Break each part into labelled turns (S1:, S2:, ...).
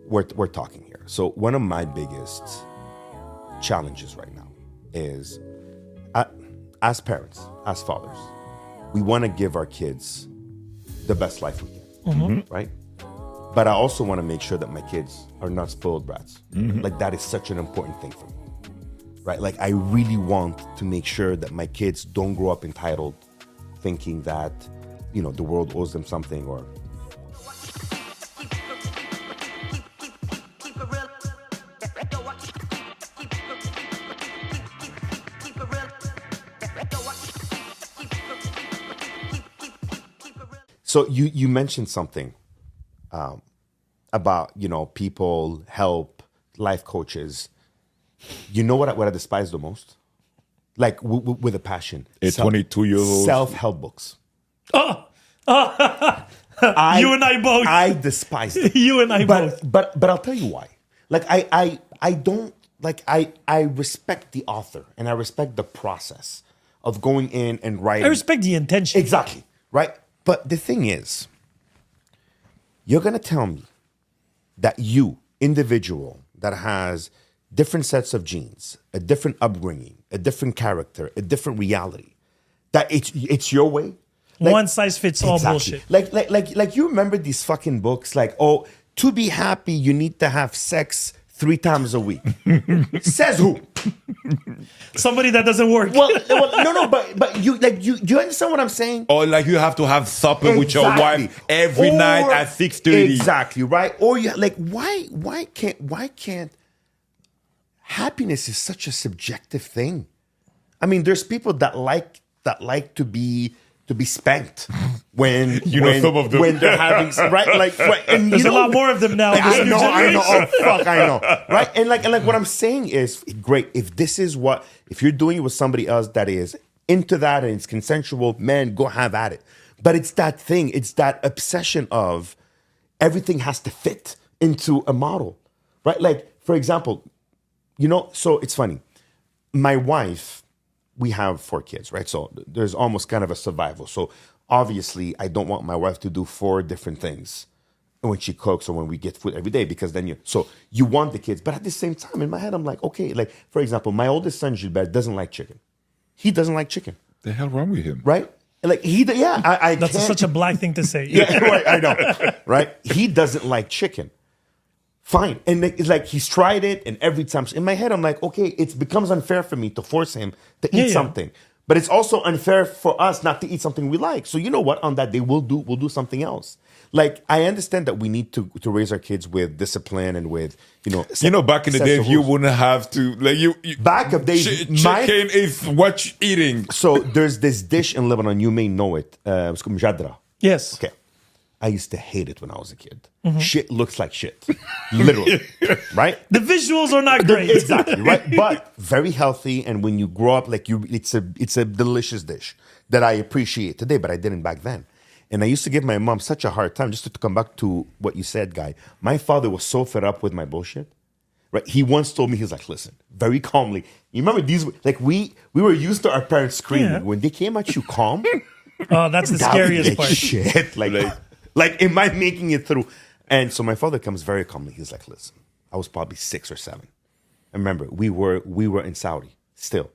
S1: we're talking here. So one of my biggest challenges right now is, as parents, as fathers, we want to give our kids the best life we can, right? But I also want to make sure that my kids are not spoiled brats. Like, that is such an important thing for me, right? Like, I really want to make sure that my kids don't grow up entitled, thinking that, you know, the world owes them something, or so you mentioned something about, you know, people, help, life coaches. You know what I despise the most? Like, with a passion.
S2: A 22-year-old.
S1: Self-help books.
S3: You and I both.
S1: I despise them.
S3: You and I both.
S1: But I'll tell you why. Like, I don't, like, I respect the author and I respect the process of going in and writing.
S3: I respect the intention.
S1: Exactly, right? But the thing is, you're going to tell me that you, individual that has different sets of genes, a different upbringing, a different character, a different reality, that it's your way? Like,
S3: one size fits all bullshit.
S1: Like you remember these fucking books like, oh, to be happy, you need to have sex 3 times a week. Says who?
S3: Somebody that doesn't work.
S1: Well, no, but you understand what I'm saying?
S2: Or like you have to have supper with your wife every night at 6:30.
S1: Exactly, right? Or you like, why can't happiness is such a subjective thing? I mean, there's people that like to be spanked when
S2: some of them,
S1: when they're having right, and
S3: there's a lot more of them now.
S1: I know. Oh fuck, I know. Right, and like what I'm saying is, great. If you're doing it with somebody else that is into that and it's consensual, man, go have at it. But it's that thing. It's that obsession of everything has to fit into a model, right? Like, for example, so it's funny. My wife, we have 4 kids, right? So there's almost kind of a survival. So obviously, I don't want my wife to do 4 different things when she cooks or when we get food every day, because then you want the kids. But at the same time, in my head, I'm like, okay, like, for example, my oldest son, Gilbert, doesn't like chicken. He doesn't like chicken.
S2: The hell wrong with him?
S1: Right? Like, I
S3: That's such a black thing to say.
S1: Yeah, right, I know. Right? He doesn't like chicken. Fine. And it's like he's tried it, and every time in my head I'm like, okay, it becomes unfair for me to force him to eat something. But it's also unfair for us not to eat something we like. So you know what? On that day we'll do something else. Like, I understand that we need to raise our kids with discipline and with,
S2: back in the day, you wouldn't have to, like, you
S1: back of days,
S2: chicken is what you're eating.
S1: So there's this dish in Lebanon, you may know it. It's called mjadra.
S3: Yes.
S1: Okay. I used to hate it when I was a kid. Shit looks like shit. Literally. Right?
S3: The visuals are not great.
S1: Exactly, right? But very healthy, and when you grow up, like, it's a delicious dish that I appreciate today, but I didn't back then. And I used to give my mom such a hard time, just to come back to what you said, Guy. My father was so fed up with my bullshit. Right? He once told me, he was like, listen, very calmly. You remember these, like, we were used to our parents screaming. Yeah. When they came at you calm.
S3: Oh, that's the scariest part.
S1: Shit. Like, am I making it through? And so my father comes very calmly. He's like, listen, I was probably 6 or 7. And remember, we were in Saudi still.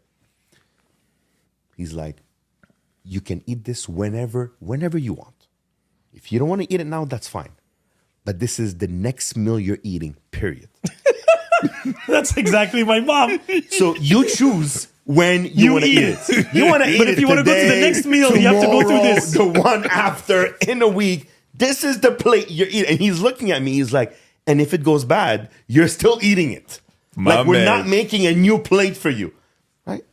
S1: He's like, you can eat this whenever you want. If you don't want to eat it now, that's fine. But this is the next meal you're eating, period.
S3: That's exactly my mom.
S1: So you choose when you want to eat it. You want to eat it.
S3: But if you want to go to the next meal, you have to go through this.
S1: The one after, in a week, this is the plate you're eating. And he's looking at me. He's like, and if it goes bad, you're still eating it. We're not making a new plate for you. Right?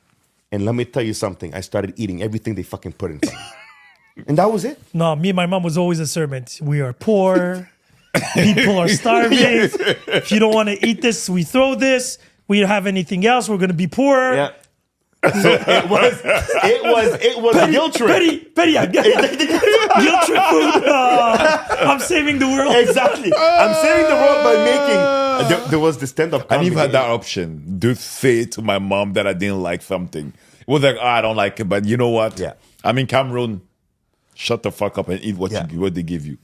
S1: And let me tell you something. I started eating everything they fucking put in front of me. And that was it.
S3: No, me and my mom was always a servant. We are poor. People are starving. If you don't want to eat this, we throw this. We don't have anything else. We're going to be poor.
S1: Yeah. So it was a guilt trip.
S3: Betty, guilt trip food. I'm saving the world.
S1: Exactly. I'm saving the world by making. There was the stand-up comedy.
S2: I didn't have that option. To say to my mom that I didn't like something. It was like, I don't like it, but you know what?
S1: Yeah.
S2: I'm in Cameroon. Shut the fuck up and eat what they give you.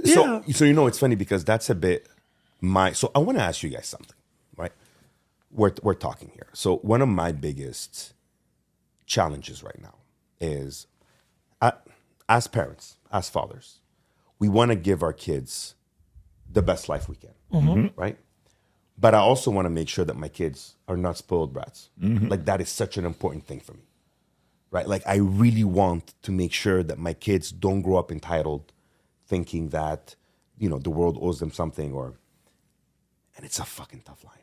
S1: So it's funny because that's a bit So I want to ask you guys something, right? We're talking here. So one of my biggest challenges right now is, as parents, as fathers, we want to give our kids the best life we can, right? But I also want to make sure that my kids are not spoiled brats. Like that is such an important thing for me, right? Like I really want to make sure that my kids don't grow up entitled, thinking that, the world owes them something, and it's a fucking tough line,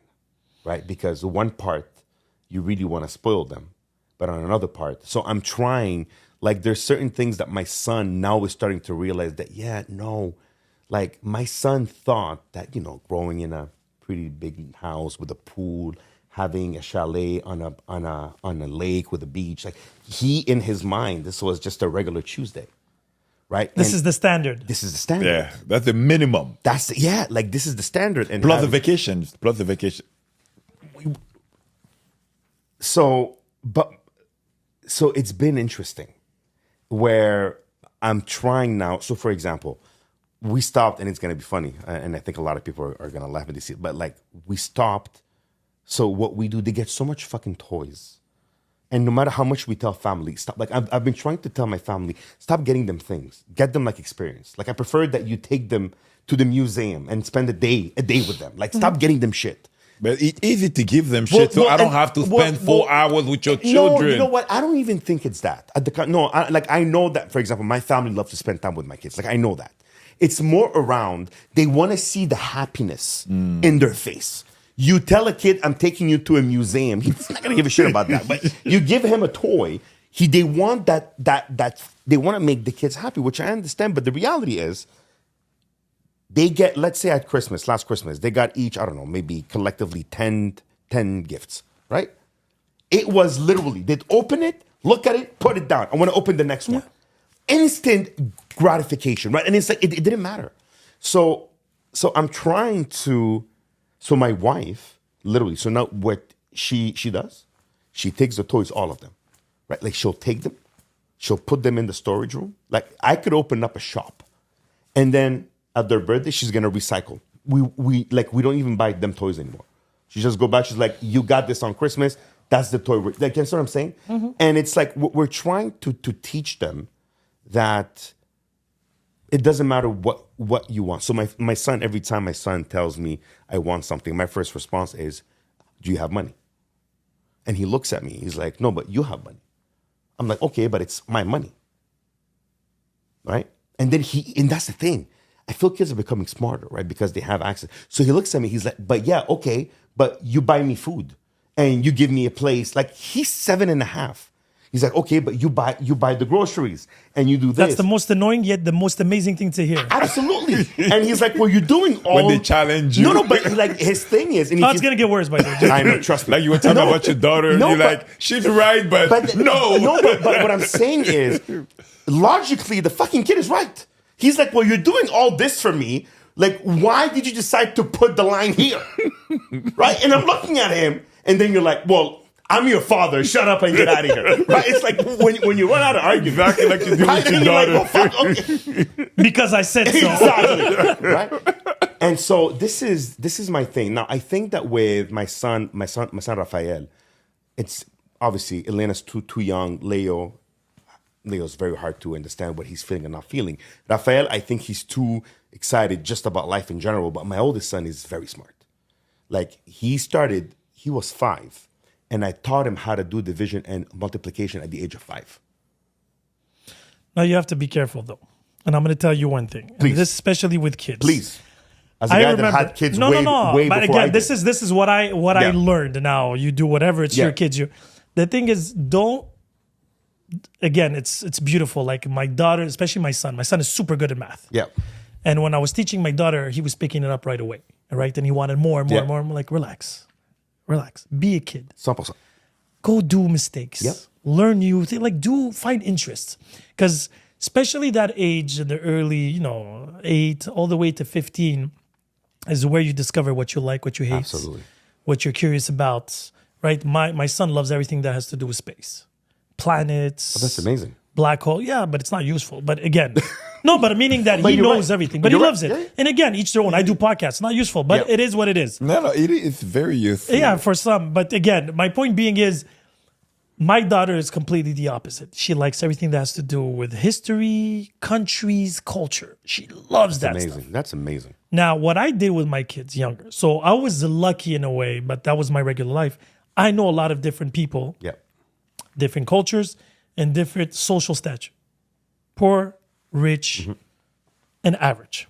S1: right? Because the one part, you really want to spoil them, but on another part, so I'm trying, like there's certain things that my son now is starting to realize that, like my son thought that, growing in a pretty big house with a pool, having a chalet on a lake with a beach, like he, in his mind, this was just a regular Tuesday. Right?
S3: This is the standard.
S1: This is the standard.
S2: Yeah, that's the minimum.
S1: Like this is the standard. And
S2: Plus the vacations.
S1: So it's been interesting where I'm trying now. So for example, we stopped, and it's going to be funny. And I think a lot of people are going to laugh at this, but like we stopped. So what we do, they get so much fucking toys. And no matter how much we tell family, stop. Like I've been trying to tell my family, stop getting them things. Get them like experience. Like I prefer that you take them to the museum and spend a day with them. Like stop getting them shit.
S2: But it's easy to give them shit, so I don't have to spend 4 hours with your children.
S1: No, you know what? I don't even think it's that. I know that, for example, my family loves to spend time with my kids. Like I know that. It's more around, they want to see the happiness in their face. You tell a kid, I'm taking you to a museum. He's not gonna give a shit about that. But you give him a toy. They want that they want to make the kids happy, which I understand. But the reality is, they get, let's say at Christmas, last Christmas, they got each, I don't know, maybe collectively 10 gifts, right? It was literally, they'd open it, look at it, put it down. I want to open the next one. Instant gratification, right? And it's like, it didn't matter. So I'm trying to. So my wife, literally, so now what she does, she takes the toys, all of them, right? Like she'll take them, she'll put them in the storage room. Like I could open up a shop, and then at their birthday, she's gonna recycle. We don't even buy them toys anymore. She just go back. She's like, you got this on Christmas. That's the toy. Like, you know what I'm saying? And it's like we're trying to teach them that it doesn't matter what you want. So my son, every time my son tells me I want something, my first response is, do you have money? And he looks at me. He's like, no, but you have money. I'm like, okay, but it's my money. Right? And then and that's the thing. I feel kids are becoming smarter, right? Because they have access. So he looks at me. He's like, but yeah, okay, but you buy me food and you give me a place. Like he's 7.5. He's like, okay, but you buy the groceries and you do this.
S3: That's the most annoying yet the most amazing thing to hear.
S1: Absolutely. And he's like, well, you're doing all.
S2: When they challenge you.
S1: No, but like his thing is. And
S3: it's going to get worse, by the way.
S1: I know, trust me.
S2: Like you were talking about your daughter.
S1: No,
S2: you're like, she's right, but no.
S1: No, but what I'm saying is, logically, the fucking kid is right. He's like, well, you're doing all this for me. Like, why did you decide to put the line here? Right? And I'm looking at him, and then you're like, well, I'm your father. Shut up and get out of here. Right? It's like when you run out of argument.
S2: Exactly like you do with your daughter.
S1: Like, oh, fuck, okay.
S3: Because I said so.
S1: Exactly. Right? And so this is my thing. Now, I think that with my son Rafael, it's obviously Elena's too young. Leo's very hard to understand what he's feeling and not feeling. Rafael, I think he's too excited just about life in general. But my oldest son is very smart. Like he was 5. And I taught him how to do division and multiplication at the age of 5.
S3: Now you have to be careful though. And I'm going to tell you one thing.
S1: Please.
S3: And this especially with kids.
S1: Please. As a guy that had kids way
S3: but
S1: before
S3: again, this is what I learned. Now you do whatever, it's your kids. The thing is, it's beautiful. Like my daughter, especially my son is super good at math.
S1: Yeah.
S3: And when I was teaching my daughter, he was picking it up right away. Right. And he wanted more and more and more. I'm like, relax. Be a kid.
S1: 100%.
S3: Go do mistakes.
S1: Yep.
S3: Learn new things. Find interests. Because especially that age in the early, 8 all the way to 15 is where you discover what you like, what you hate.
S1: Absolutely.
S3: What you're curious about. Right? My son loves everything that has to do with space. Planets.
S1: Oh, that's amazing.
S3: Black hole. Yeah, but it's not useful. But again, No, but meaning that
S1: But
S3: he
S1: you're
S3: knows
S1: right.
S3: everything,
S1: But
S3: but he
S1: you're
S3: loves
S1: right.
S3: it.
S1: Yeah.
S3: And again, each their own. I do podcasts, not useful, but
S1: Yeah.
S3: it is what it is.
S2: No, it's very useful.
S3: Yeah, for some. But again, my point being is my daughter is completely the opposite. She likes everything that has to do with history, countries, culture. She loves that
S1: Amazing.
S3: stuff.
S1: That's amazing.
S3: Now, what I did with my kids younger, so I was lucky in a way, but that was my regular life. I know a lot of different people,
S1: Yeah.
S3: different cultures, and different social stature. Poor, rich, and average.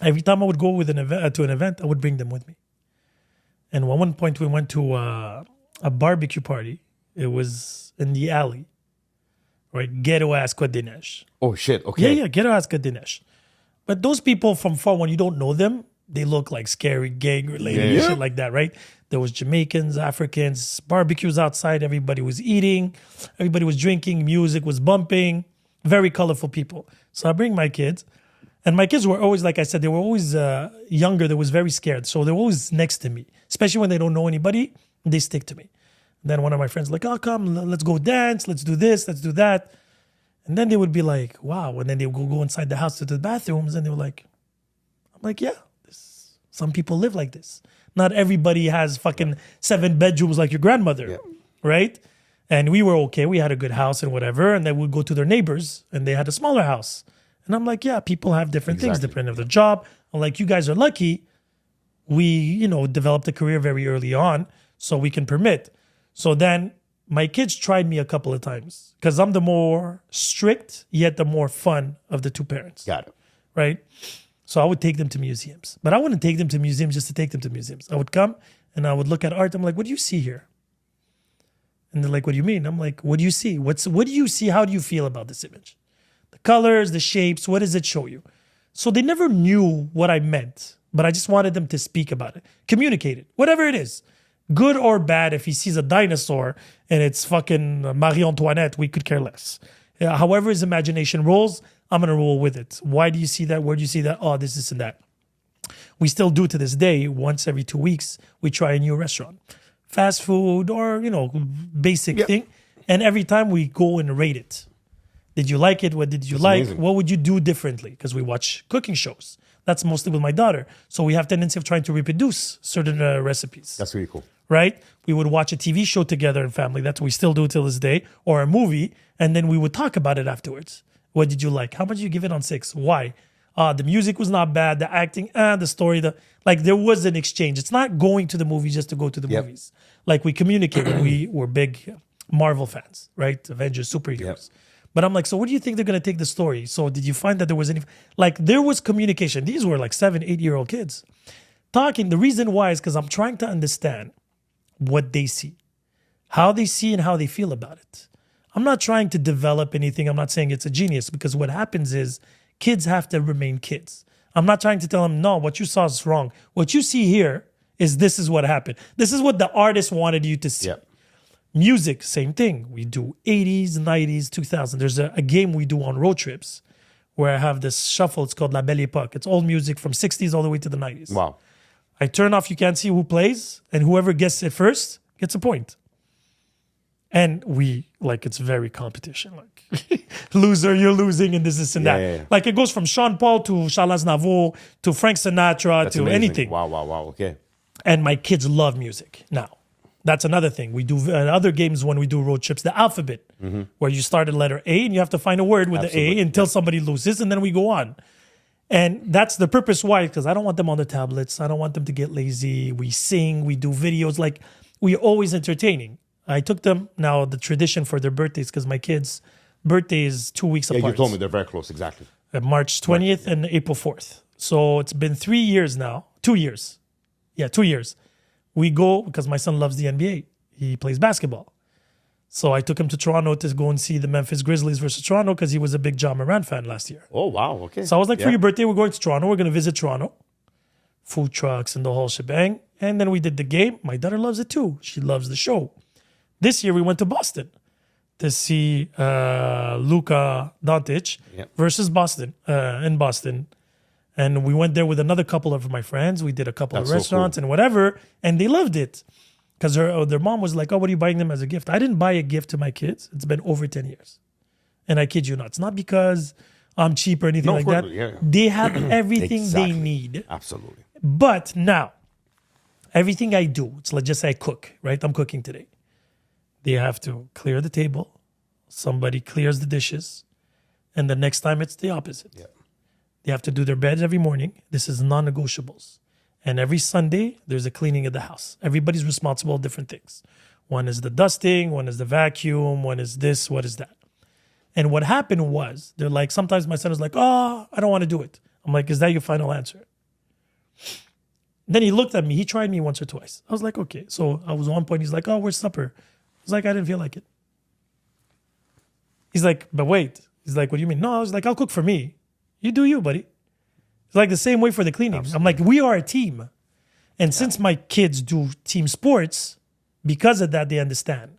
S3: Every time I would go with to an event, I would bring them with me. And at one point, we went to a barbecue party. It was in the alley, right? Ghetto ass Côte des Neiges.
S1: Oh shit. Okay.
S3: Yeah, ghetto ass Côte des Neiges. But those people from far, when you don't know them, they look like scary gang related and
S1: Yeah.
S3: shit like that, right? There was Jamaicans, Africans, barbecues outside. Everybody was eating, everybody was drinking, music was bumping. Very colorful people. So I bring my kids, and my kids were always, like I said, they were always younger. They was very scared, so they were always next to me, especially when they don't know anybody. They stick to me. Then one of my friends like, "Oh, come, let's go dance. Let's do this. Let's do that." And then they would be like, "Wow!" And then they would go inside the house to the bathrooms, and they were like, "I'm like, yeah, some people live like this. Not everybody has fucking 7 bedrooms like your grandmother, right?" And we were okay. We had a good house and whatever. And then we'd go to their neighbors, and they had a smaller house. And I'm like, yeah, people have different things
S1: Exactly.
S3: depending on their job. I'm like, you guys are lucky. We, developed a career very early on, so we can permit. So then my kids tried me a couple of times because I'm the more strict, yet the more fun of the two parents.
S1: Got it.
S3: Right? So I would take them to museums, but I wouldn't take them to museums just to take them to museums. I would come and I would look at art. I'm like, what do you see here? And they're like, what do you mean? I'm like, what do you see? What do you see? How do you feel about this image? The colors, the shapes, what does it show you? So they never knew what I meant, but I just wanted them to speak about it, communicate it, whatever it is. Good or bad, if he sees a dinosaur and it's fucking Marie Antoinette, we could care less. However his imagination rolls, I'm going to roll with it. Why do you see that? Where do you see that? Oh, this and that. We still do to this day. Once every 2 weeks, we try a new restaurant. Fast food or, basic thing. And every time we go and rate it. Did you like it? What did you like?
S1: amazing.
S3: What would you do differently? Because we watch cooking shows. That's mostly with my daughter. So we have tendency of trying to reproduce certain recipes.
S1: That's really cool.
S3: Right? We would watch a TV show together in family. That's what we still do till this day. Or a movie. And then we would talk about it afterwards. What did you like? How much did you give it on 6? Why? The music was not bad. The acting, the story, there was an exchange. It's not going to the movie just to go to the movies. Like we communicated. We were big Marvel fans, right? Avengers, superheroes. But I'm like, so what do you think they're going to take the story? So did you find that there was any, there was communication. These were 7, 8-year-old kids talking. The reason why is because I'm trying to understand what they see, how they see and how they feel about it. I'm not trying to develop anything. I'm not saying it's a genius because what happens is kids have to remain kids. I'm not trying to tell them, no, what you saw is wrong. What you see here is this is what happened. This is what the artist wanted you to see.
S1: Yep.
S3: Music, same thing. We do 80s, 90s, 2000s. There's a game we do on road trips where I have this shuffle. It's called La Belle Époque. It's old music from 60s all the way to the 90s.
S1: Wow.
S3: I turn off, you can't see who plays, and whoever gets it first gets a point. And it's very competition. Loser, you're losing, and this and that.
S1: Yeah.
S3: It goes from Sean Paul to Charles Aznavour to Frank Sinatra
S1: That's
S3: to
S1: amazing.
S3: anything.
S1: Wow. Okay.
S3: And my kids love music. Now, that's another thing. We do other games when we do road trips, the alphabet, where you start at letter A and you have to find a word with the A until somebody loses, and then we go on. And that's the purpose why, because I don't want them on the tablets. I don't want them to get lazy. We sing, we do videos. We're always entertaining. I took them, now the tradition for their birthdays, because my kids' birthday is 2 weeks
S1: Yeah,
S3: apart.
S1: you told me they're very close. Exactly.
S3: March 20th and April 4th. So it's been 3 years now. 2 years. Yeah, 2 years. We go, because my son loves the NBA. He plays basketball. So I took him to Toronto to go and see the Memphis Grizzlies versus Toronto because he was a big John Moran fan last year.
S1: Oh, wow. Okay.
S3: So I was like, for your birthday, we're going to Toronto. We're going to visit Toronto. Food trucks and the whole shebang. And then we did the game. My daughter loves it too. She loves the show. This year we went to Boston to see Luka Doncic versus Boston, in Boston. And we went there with another couple of my friends. We did a couple of
S1: That's so
S3: restaurants
S1: cool.
S3: and whatever. And they loved it. Because their mom was like, oh, what are you buying them as a gift? I didn't buy a gift to my kids. It's been over 10 years. And I kid you not. It's not because I'm cheap or anything
S1: No,
S3: like
S1: of
S3: that.
S1: course, yeah.
S3: They have everything
S1: Exactly.
S3: they need.
S1: Absolutely.
S3: But now, everything I do, it's let's just say I cook, right? I'm cooking today. They have to clear the table. Somebody clears the dishes. And the next time it's the opposite.
S1: Yeah.
S3: They have to do their beds every morning. This is non-negotiables. And every Sunday, there's a cleaning of the house. Everybody's responsible for different things. One is the dusting, one is the vacuum, one is this, what is that. And what happened was, they're like, sometimes my son is like, oh, I don't want to do it. I'm like, is that your final answer? Then he looked at me. He tried me once or twice. I was like, okay. So I was on one point. He's like, oh, where's supper? I was like, I didn't feel like it. He's like, but wait. He's like, what do you mean? No, I was like, I'll cook for me. You do you, buddy. It's like the same way for the cleaning. I'm like, we are a team. And since my kids do team sports, because of that, they understand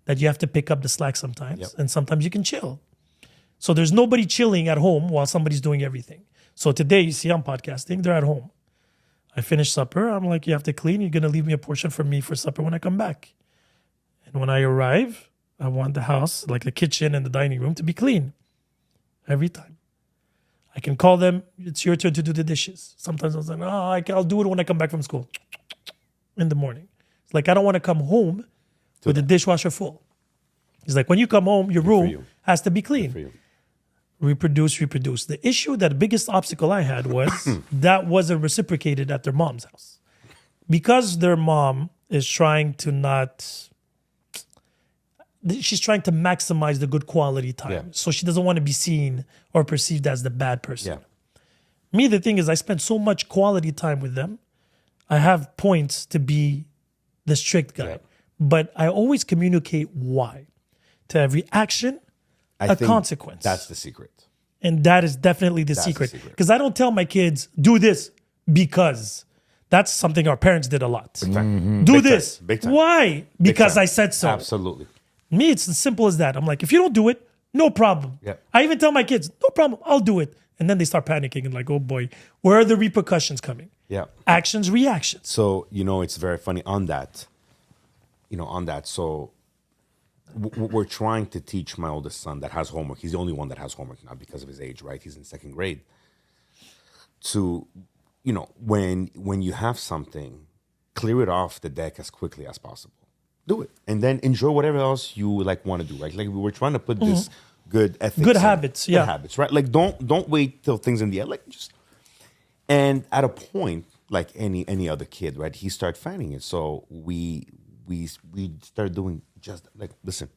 S3: that you have to pick up the slack sometimes.
S1: Yep.
S3: And sometimes you can chill. So there's nobody chilling at home while somebody's doing everything. So today, you see, I'm podcasting. They're at home. I finish supper. I'm like, you have to clean. You're going to leave me a portion for me for supper when I come back. And when I arrive, I want the house, like the kitchen and the dining room, to be clean. Every time. I can call them, it's your turn to do the dishes. Sometimes I was like, I'll do it when I come back from school. In the morning. It's like, I don't want to come home with the dishwasher full. It's like, when you come home, your room has to be clean.
S1: For you.
S3: Reproduce. The issue, that the biggest obstacle I had was that wasn't reciprocated at their mom's house. Because their mom is trying to she's trying to maximize the good quality time.
S1: Yeah.
S3: So she doesn't want to be seen or perceived as the bad person.
S1: Yeah.
S3: Me, the thing is, I spend so much quality time with them. I have points to be the strict guy.
S1: Yeah.
S3: But I always communicate why. To every action,
S1: I
S3: a
S1: think
S3: consequence.
S1: That's the secret.
S3: And that is definitely the
S1: the
S3: secret.
S1: secret.
S3: Because I don't tell my kids, do this because. That's something our parents did a lot.
S1: Big time.
S3: Do
S1: Big time.
S3: this.
S1: Big time.
S3: Why? Because
S1: time.
S3: I said so.
S1: Absolutely.
S3: Me, it's as simple as that. I'm like, if you don't do it, no problem.
S1: Yeah.
S3: I even tell my kids, no problem, I'll do it. And then they start panicking and like, oh boy, where are the repercussions coming?
S1: Yeah.
S3: Actions, reactions.
S1: So, it's very funny on that. So we're trying to teach my oldest son that has homework. He's the only one that has homework now because of his age, right? He's in second grade. To, when you have something, clear it off the deck as quickly as possible. Do it. And then enjoy whatever else you want to do, right? Like we were trying to put this good ethics.
S3: Good habits, yeah.
S1: Good habits, right? Like don't wait till things in the end. Like just, and at a point, like any other kid, right? He started finding it. So we started doing just like, listen,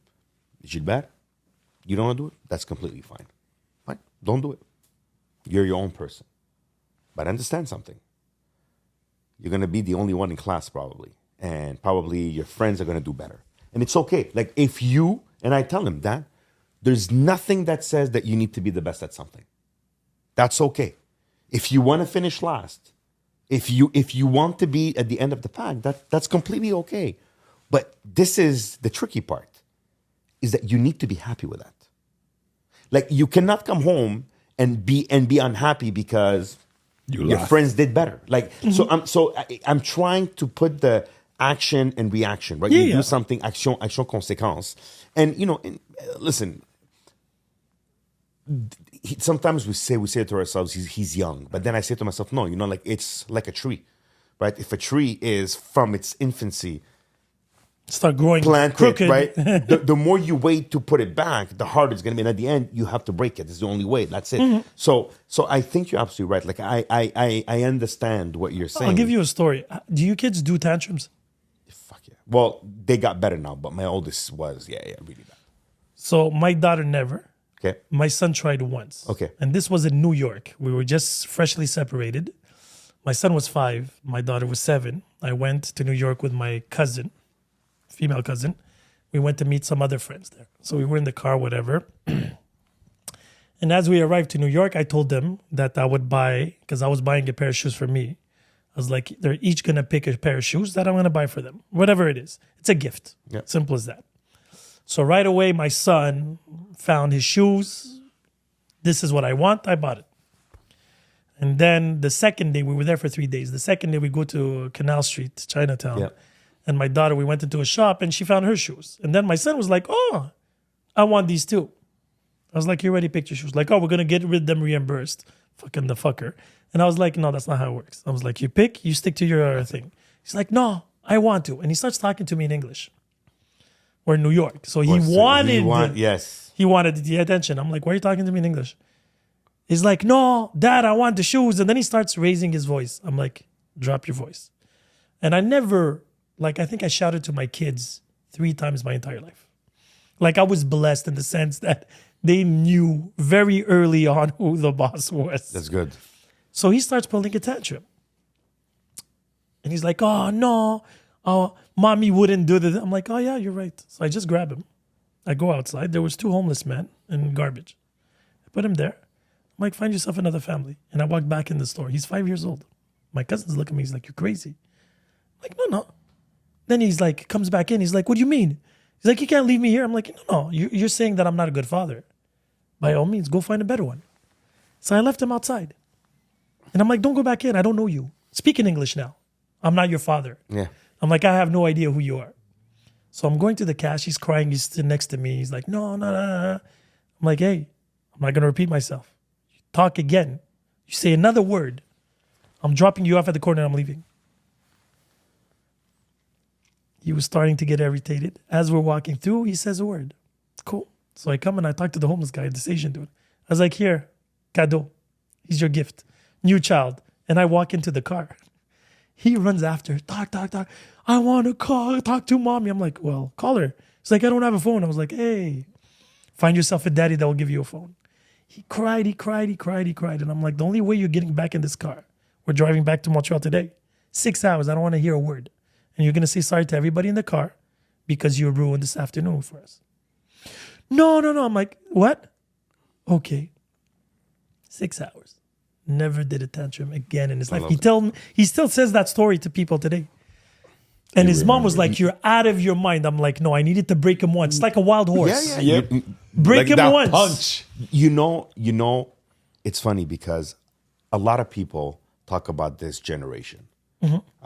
S1: Gilbert, you don't want to do it? That's completely fine. Fine. Don't do it. You're your own person. But understand something. You're going to be the only one in class probably. And probably your friends are going to do better. And it's okay. Like and I tell him that, there's nothing that says that you need to be the best at something. That's okay. If you want to finish last, if you want to be at the end of the pack, that's completely okay. But this is the tricky part, is that you need to be happy with that. Like you cannot come home and be unhappy because your friends did better. Like I'm trying to put the action and reaction, right? You do something, action, conséquence. And listen, sometimes we say to ourselves, he's young. But then I say to myself, no, like it's like a tree, right? If a tree is from its infancy
S3: start growing
S1: planted,
S3: crooked,
S1: right? the more you wait to put it back, the harder it's going to be. And at the end, you have to break it. It's the only way. That's it. So I think you're absolutely right. Like I understand what you're saying.
S3: I'll give you a story. Do you kids do tantrums?
S1: Fuck yeah. Well, they got better now, but my oldest was, really bad.
S3: So my daughter never.
S1: Okay.
S3: My son tried once.
S1: Okay.
S3: And this was in New York. We were just freshly separated. My son was 5. My daughter was 7. I went to New York with my cousin, female cousin. We went to meet some other friends there. So we were in the car, whatever. And as we arrived to New York, I told them that I would buy, because I was buying a pair of shoes for me. I was like, they're each going to pick a pair of shoes that I'm going to buy for them. Whatever it is. It's a gift.
S1: Yeah.
S3: Simple as that. So right away, my son found his shoes. This is what I want. I bought it. And then the second day, we were there for 3 days. The second day, we go to Canal Street, Chinatown.
S1: Yeah.
S3: And my daughter, we went into a shop and she found her shoes. And then my son was like, oh, I want these too. I was like, you already picked your shoes. Like, oh, we're going to get rid of them reimbursed. Fucking the fucker. And I was like, no, that's not how it works. I was like, you pick, you stick to your thing. He's like, no, I want to. And he starts talking to me in English. We're in New York. So he wanted
S1: yes.
S3: he wanted the attention. I'm like, why are you talking to me in English? He's like, no, Dad, I want the shoes. And then he starts raising his voice. I'm like, drop your voice. And I never, like, I think I shouted to my kids 3 times my entire life. Like, I was blessed in the sense that they knew very early on who the boss was.
S1: That's good.
S3: So he starts pulling a tantrum. And he's like, oh, no. Oh, mommy wouldn't do this. I'm like, oh, yeah, you're right. So I just grab him. I go outside. There was 2 homeless men in garbage. I put him there. I'm like, find yourself another family. And I walk back in the store. He's 5 years old. My cousins look at me. He's like, you're crazy. I'm like, no. Then he's like, comes back in. He's like, what do you mean? He's like, you can't leave me here. I'm like, no. You're saying that I'm not a good father. By all means, go find a better one. So I left him outside. And I'm like, don't go back in. I don't know you. Speak in English now. I'm not your father.
S1: Yeah.
S3: I'm like, I have no idea who you are. So I'm going to the cash. He's crying. He's sitting next to me. He's like, no. I'm like, hey, I'm not going to repeat myself. You talk again. You say another word. I'm dropping you off at the corner and I'm leaving. He was starting to get irritated. As we're walking through, he says a word. Cool. So I come and I talk to the homeless guy, this Asian dude. I was like, here, cadeau. He's your gift. New child. And I walk into the car. He runs after. Talk. I want to talk to mommy. I'm like, well, call her. He's like, I don't have a phone. I was like, hey, find yourself a daddy that will give you a phone. He cried. And I'm like, the only way you're getting back in this car, we're driving back to Montreal today. 6 hours. I don't want to hear a word. And you're going to say sorry to everybody in the car because you ruined this afternoon for us. No. I'm like, what? Okay. 6 hours. Never did a tantrum again in his life. He still says that story to people today. And his mom was like, you're out of your mind. I'm like, no, I needed to break him once. It's like a wild horse.
S1: Yeah.
S3: Break
S2: like
S3: him once.
S2: Punch.
S1: You know, it's funny because a lot of people talk about this generation.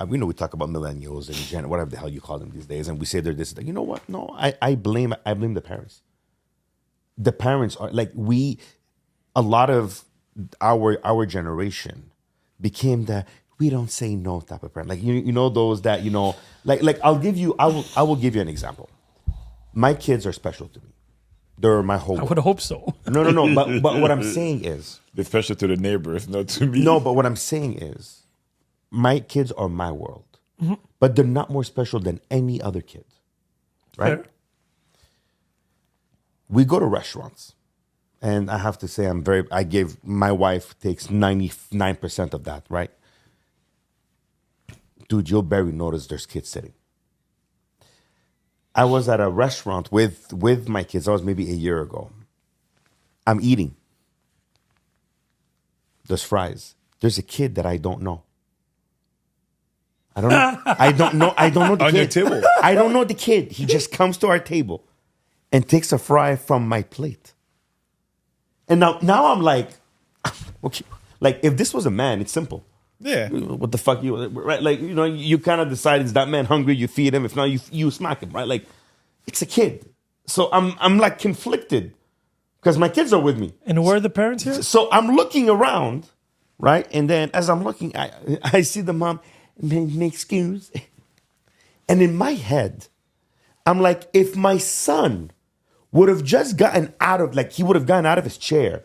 S1: We know we talk about millennials and whatever the hell you call them these days, and we say they're this. You know what? No, I blame the parents. The parents are like a lot of our generation became the we don't say no type of parent. Like you know those that like I will give you an example. My kids are special to me. They're my whole.
S3: I would hope so.
S1: No. But what I'm saying is
S2: They're special to the neighbors, not to me.
S1: no. But what I'm saying is, my kids are my world, but they're not more special than any other kid, right?
S3: Fair.
S1: We go to restaurants. And I have to say, my wife takes 99% of that, right? Dude, you'll barely notice there's kids sitting. I was at a restaurant with my kids. That was maybe a year ago. I'm eating. There's fries. There's a kid that I don't know. I don't know the
S2: On
S1: kid.
S2: your table.
S1: I don't know the kid. He just comes to our table and takes a fry from my plate. And now I'm like, okay, like if this was a man, it's simple.
S2: Yeah.
S1: What the fuck right? Like you kind of decide is that man hungry? You feed him. If not, you smack him, right? Like it's a kid, so I'm like conflicted because my kids are with me.
S3: And where are the parents here?
S1: So I'm looking around, right? And then as I'm looking, I see the mom. Make excuse, and in my head, I'm like, if my son would have just gotten out of his chair.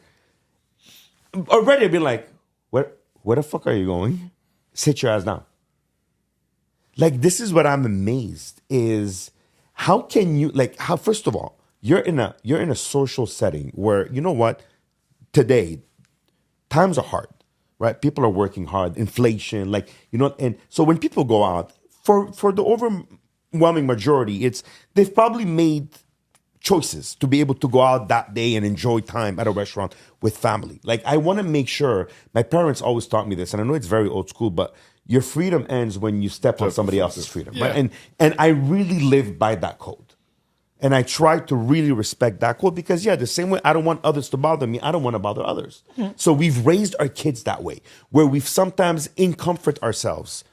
S1: Already I'd be like, where the fuck are you going? Sit your ass down. Like, this is what I'm amazed is how can you, first of all, you're in a social setting where, you know what, today, times are hard, right? People are working hard, inflation, and so when people go out, for the overwhelming majority, they've probably made choices to be able to go out that day and enjoy time at a restaurant with family. Like, I want to make sure, my parents always taught me this, and I know it's very old school, but your freedom ends when you step on somebody else's freedom, right? And I really live by that code. And I try to really respect that code because, the same way I don't want others to bother me, I don't want to bother others. Mm-hmm. So we've raised our kids that way, where we've sometimes in-comfort ourselves,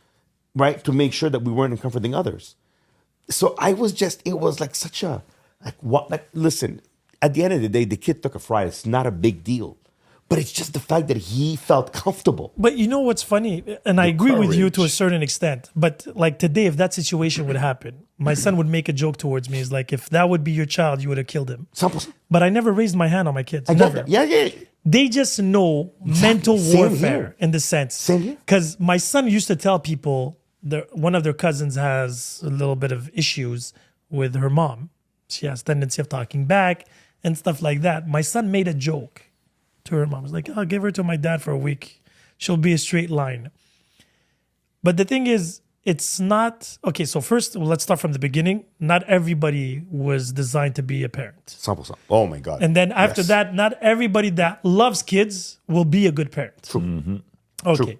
S1: right? To make sure that we weren't in-comforting others. So it was like such a, listen, at the end of the day, the kid took a fright. It's not a big deal. But it's just the fact that he felt comfortable.
S3: But you know what's funny? And I agree with you to a
S1: courage.
S3: certain extent. But like today, if that situation would happen, my son would make a joke towards me. It's like, if that would be your child, you would have killed him.
S1: 100%.
S3: But I never raised my hand on my kids.
S1: I get
S3: Never.
S1: that. Yeah.
S3: They just know mental
S1: Same
S3: warfare
S1: here.
S3: in the sense.
S1: Same here.
S3: Because my son used to tell people that one of their cousins has a little bit of issues with her mom. She has tendency of talking back and stuff like that. My son made a joke to her mom. He was like, I'll give her to my dad for a week. She'll be a straight line. But the thing is, it's not... Okay, so first, let's start from the beginning. Not everybody was designed to be a parent.
S1: 100%. Oh my God.
S3: And then after
S1: Yes.
S3: that, not everybody that loves kids will be a good parent.
S1: True.
S3: Okay.
S1: True.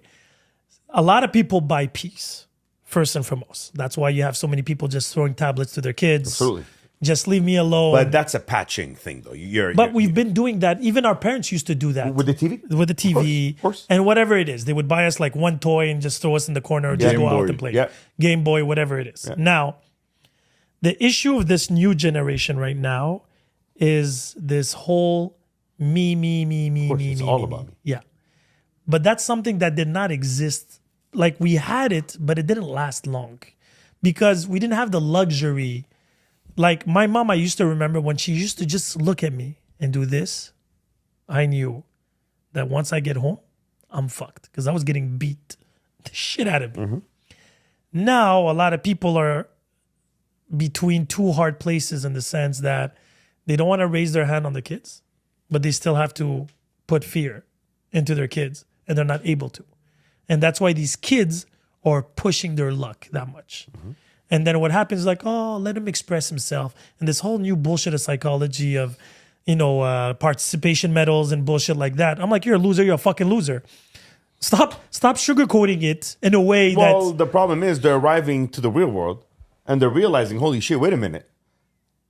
S3: A lot of people buy peace, first and foremost. That's why you have so many people just throwing tablets to their kids.
S1: Absolutely.
S3: Just leave me alone.
S1: But that's a patching thing, though.
S3: But we've been doing that. Even our parents used to do that.
S1: with the TV.
S3: With the TV.
S1: Of course.
S3: And whatever it is. They would buy us like one toy and just throw us in the corner or just
S2: Game
S3: go out
S2: Boy.
S3: and play.
S1: Yeah.
S3: Game Boy, whatever it is. Now, the issue of this new generation right now is this whole me,
S1: it's all about me.
S3: Yeah. But that's something that did not exist. Like we had it, but it didn't last long because we didn't have the luxury. Like my mom, I used to remember when she used to just look at me and do this, I knew that once I get home, I'm fucked because I was getting beat the shit out of me. Now, a lot of people are between two hard places in the sense that they don't want to raise their hand on the kids, but they still have to put fear into their kids and they're not able to. And that's why these kids are pushing their luck that much. And then what happens is like, oh, let him express himself. And this whole new bullshit of psychology of, participation medals and bullshit like that. I'm like, you're a loser. You're a fucking loser. Stop sugarcoating it in a way
S1: Well,
S3: that's...
S1: the problem is they're arriving to the real world and they're realizing, holy shit, wait a minute.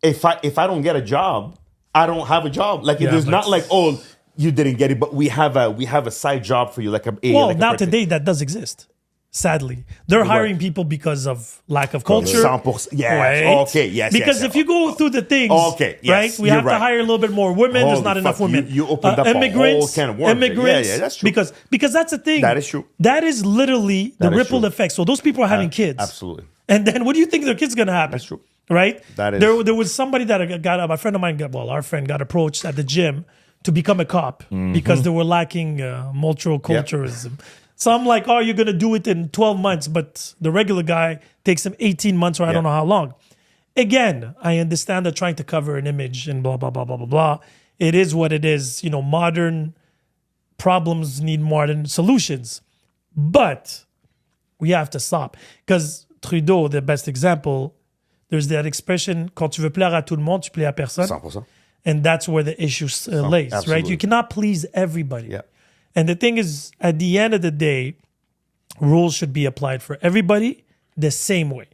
S1: If I don't get a job, I don't have a job. Like
S3: Yeah,
S1: it is
S3: but-
S1: not like, oh, you didn't get it, but we have a side job for you, like a
S3: Well,
S1: like a
S3: now
S1: part-time.
S3: today that does exist. Sadly, they're hiring people because of lack of culture.
S1: 100%. Yes.
S3: Right?
S1: Okay. Yes.
S3: Because
S1: yes,
S3: if you go through the things,
S1: Okay, yes,
S3: right? We
S1: you're
S3: have to
S1: right.
S3: hire a little bit more women. There's
S1: Holy
S3: not enough
S1: fuck,
S3: women.
S1: you opened up a
S3: immigrants,
S1: whole can of worms there.
S3: immigrants.
S1: Yeah, that's true.
S3: Because that's the thing.
S1: That is true.
S3: That is literally the
S1: That is
S3: ripple
S1: true.
S3: effect. So those people are having kids.
S1: Absolutely.
S3: And then what do you think their kid's gonna happen?
S1: That's true.
S3: Right?
S1: That is-
S3: There was somebody that got, a friend of mine got, our friend got approached at the gym to become a cop because they were lacking multiculturalism. So I'm like, oh, you're going to do it in 12 months, but the regular guy takes him 18 months or I don't know how long. Again, I understand they're trying to cover an image and blah, blah, blah, blah, blah, blah. It is what it is. Modern problems need modern solutions. But we have to stop. Because Trudeau, the best example, there's that expression, quand tu veux plaire à tout le monde, tu plais à personne.
S1: 100%.
S3: And that's where the issue lays, right?
S1: absolutely.
S3: You cannot please everybody.
S1: Yeah.
S3: And the thing is, at the end of the day, rules should be applied for everybody the same way.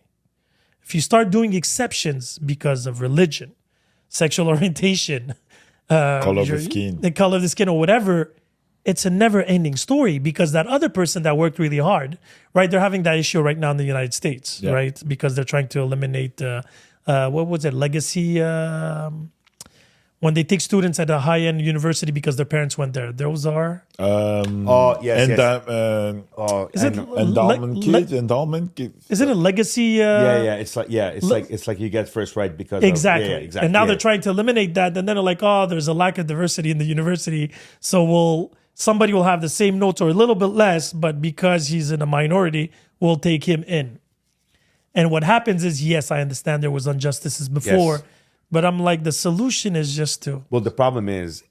S3: If you start doing exceptions because of religion, sexual orientation,
S2: Color of the skin.
S3: the color of the skin or whatever, it's a never-ending story because that other person that worked really hard, right? They're having that issue right now in the United States,
S2: Yeah.
S3: right? Because they're trying to eliminate, what was it, legacy... when they take students at a high-end university because their parents went there. Those are...
S1: Oh, yes,
S2: And
S1: yes.
S3: Is it
S2: endowment kids, endowment kids.
S3: Isn't it legacy?
S1: Yeah. It's like you get first right because
S3: Exactly.
S1: Of, yeah, exactly.
S3: And now
S1: yeah.
S3: they're trying to eliminate that. And then they're like, oh, there's a lack of diversity in the university. So somebody will have the same notes or a little bit less, but because he's in a minority, we'll take him in. And what happens is, yes, I understand there was injustices before,
S1: Yes.
S3: but I'm like, the solution is just to...
S1: Well, the problem is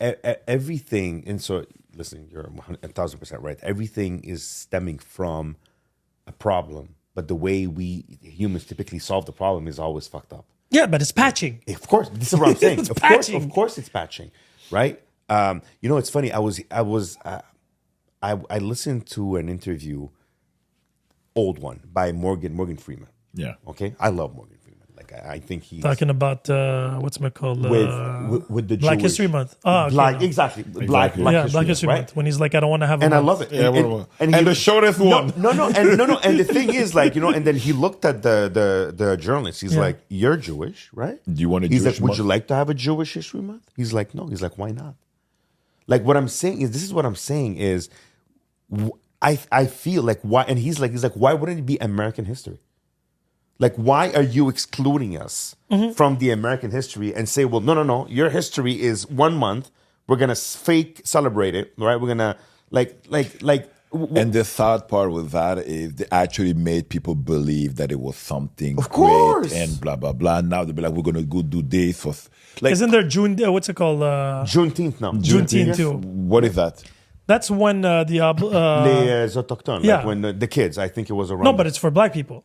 S1: everything, and so listen, you're 1,000% right. Everything is stemming from a problem, but the way we humans typically solve the problem is always fucked up.
S3: Yeah, but it's patching.
S1: Of course, this is what I'm saying.
S3: It's
S1: of course,
S3: patching.
S1: of course, it's patching, right? It's funny. I listened to an interview, old one by Morgan Freeman.
S2: Yeah.
S1: Okay, I love Morgan Freeman. Like I think he's
S3: Talking about what's it called?
S1: with the
S3: Black
S1: Jewish,
S3: History Month. Oh, okay,
S1: Black
S3: no.
S1: Black
S3: Yeah, Black History
S1: right?
S3: Month. When he's like, I don't want to have a
S1: And I
S3: month.
S1: love it.
S2: Yeah,
S1: And
S2: and the shortest one.
S1: No. And the thing is, like, and then he looked at the journalist. He's like, "You're Jewish, right?
S2: Do you want a
S1: He's
S2: Jewish
S1: like, "Would you
S2: month?"
S1: like to have a Jewish History Month?" He's like, "No." He's like, "Why not?" Like, what I'm saying is, this is what I'm saying is, I feel like why, and he's like, why wouldn't it be American history? Like, why are you excluding us from the American history and say, well, no, your history is 1 month. We're gonna fake celebrate it, right? We're gonna
S2: And the sad part with that is they actually made people believe that it was something
S1: Of course.
S2: great and blah, blah, blah. Now they'll be like, we're going to go do this. For, like,
S3: Isn't there June? What's it called?
S1: Juneteenth now.
S3: Juneteenth too.
S2: what is that?
S3: That's when
S1: Les autochtones,
S3: yeah.
S1: like when the kids, I think it was around.
S3: no, but it's for black people.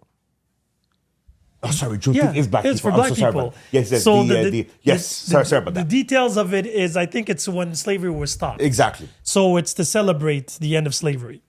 S1: Oh, sorry, Juneteenth
S3: Yeah,
S1: is black
S3: it's
S1: people.
S3: for black
S1: I'm so sorry
S3: people.
S1: about that. Yes,
S3: So
S1: sorry about
S3: The
S1: that.
S3: details of it is, I think it's when slavery was stopped.
S1: Exactly.
S3: So it's to celebrate the end of slavery.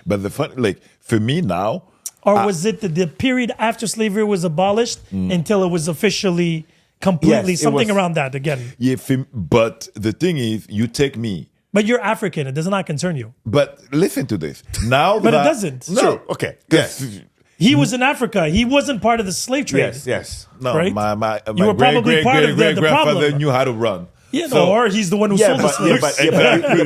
S2: But the fun, like, for me now,
S3: Or was it the period after slavery was abolished until it was officially completely
S1: Yes, it
S3: something
S1: was.
S3: around that again?
S2: yeah, but the thing is, you take me.
S3: But you're African; it does not concern you.
S2: But listen to this. Now
S3: But
S2: that,
S3: it doesn't.
S2: No.
S1: Sure. Okay. Yes.
S3: He was in Africa. He wasn't part of the slave trade.
S1: Yes.
S2: No,
S3: Right?
S2: my
S3: You were probably part of the
S2: grandfather
S3: problem.
S2: knew how to run.
S3: Yeah,
S2: So-
S3: or he's the one who
S1: Yeah,
S3: sold the
S1: but,
S3: slaves.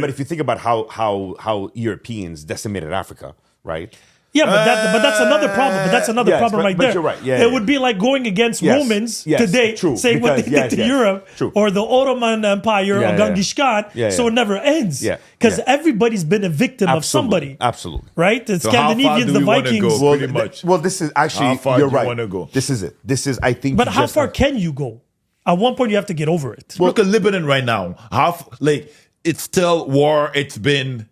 S1: but if you think about how Europeans decimated Africa, right?
S3: Yeah, but that's another problem. But that's another
S1: Yes,
S3: problem
S1: but-
S3: right
S1: but
S3: there.
S1: you're right. Yeah,
S3: it
S1: yeah.
S3: would be like going against
S1: Yes,
S3: Romans
S1: yes,
S3: today,
S1: true,
S3: saying what they
S1: because-
S3: did to
S1: yes,
S3: Europe
S1: true.
S3: or the Ottoman Empire
S1: Yeah,
S3: or
S1: yeah.
S3: Genghis Khan.
S1: Yeah,
S3: So
S1: yeah.
S3: it never ends.
S1: Yeah,
S3: because
S1: yeah.
S3: everybody's been a victim of somebody.
S1: Absolutely.
S3: Right? The
S2: So how far
S3: Scandinavians,
S2: do
S3: the
S2: we wanna
S3: Vikings.
S2: go? Pretty much.
S1: Well, this is actually
S2: How far
S1: you're
S2: do you
S1: right.
S2: wanna go?
S1: This is it. This is I think.
S3: But
S1: you
S3: how
S1: just
S3: far
S1: have-
S3: can you go? At one point, you have to get over it.
S2: Look at Lebanon right now. It's still war. It's been.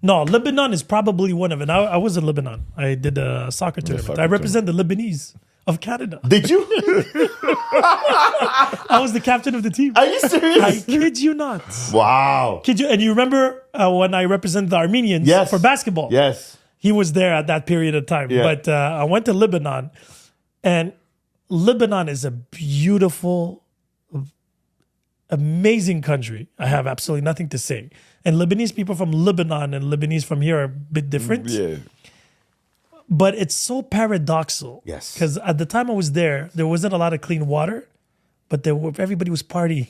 S3: No, Lebanon is probably one of it. I was in Lebanon. I did a soccer tournament.
S2: soccer
S3: I represent the Lebanese of Canada.
S1: Did you?
S3: I was the captain of the team.
S1: Are you
S3: I
S1: serious?
S3: kid you not.
S1: Wow.
S3: Kid you? And you remember when I represented the Armenians
S1: Yes.
S3: for basketball?
S1: Yes.
S3: He was there at that period of time.
S1: Yeah.
S3: But I went to Lebanon, and Lebanon is a beautiful, amazing country. I have absolutely nothing to say. And Lebanese people from Lebanon and Lebanese from here are a bit different.
S2: Yeah.
S3: But it's so paradoxal.
S1: Yes.
S3: Because at the time I was there wasn't a lot of clean water, but everybody was partying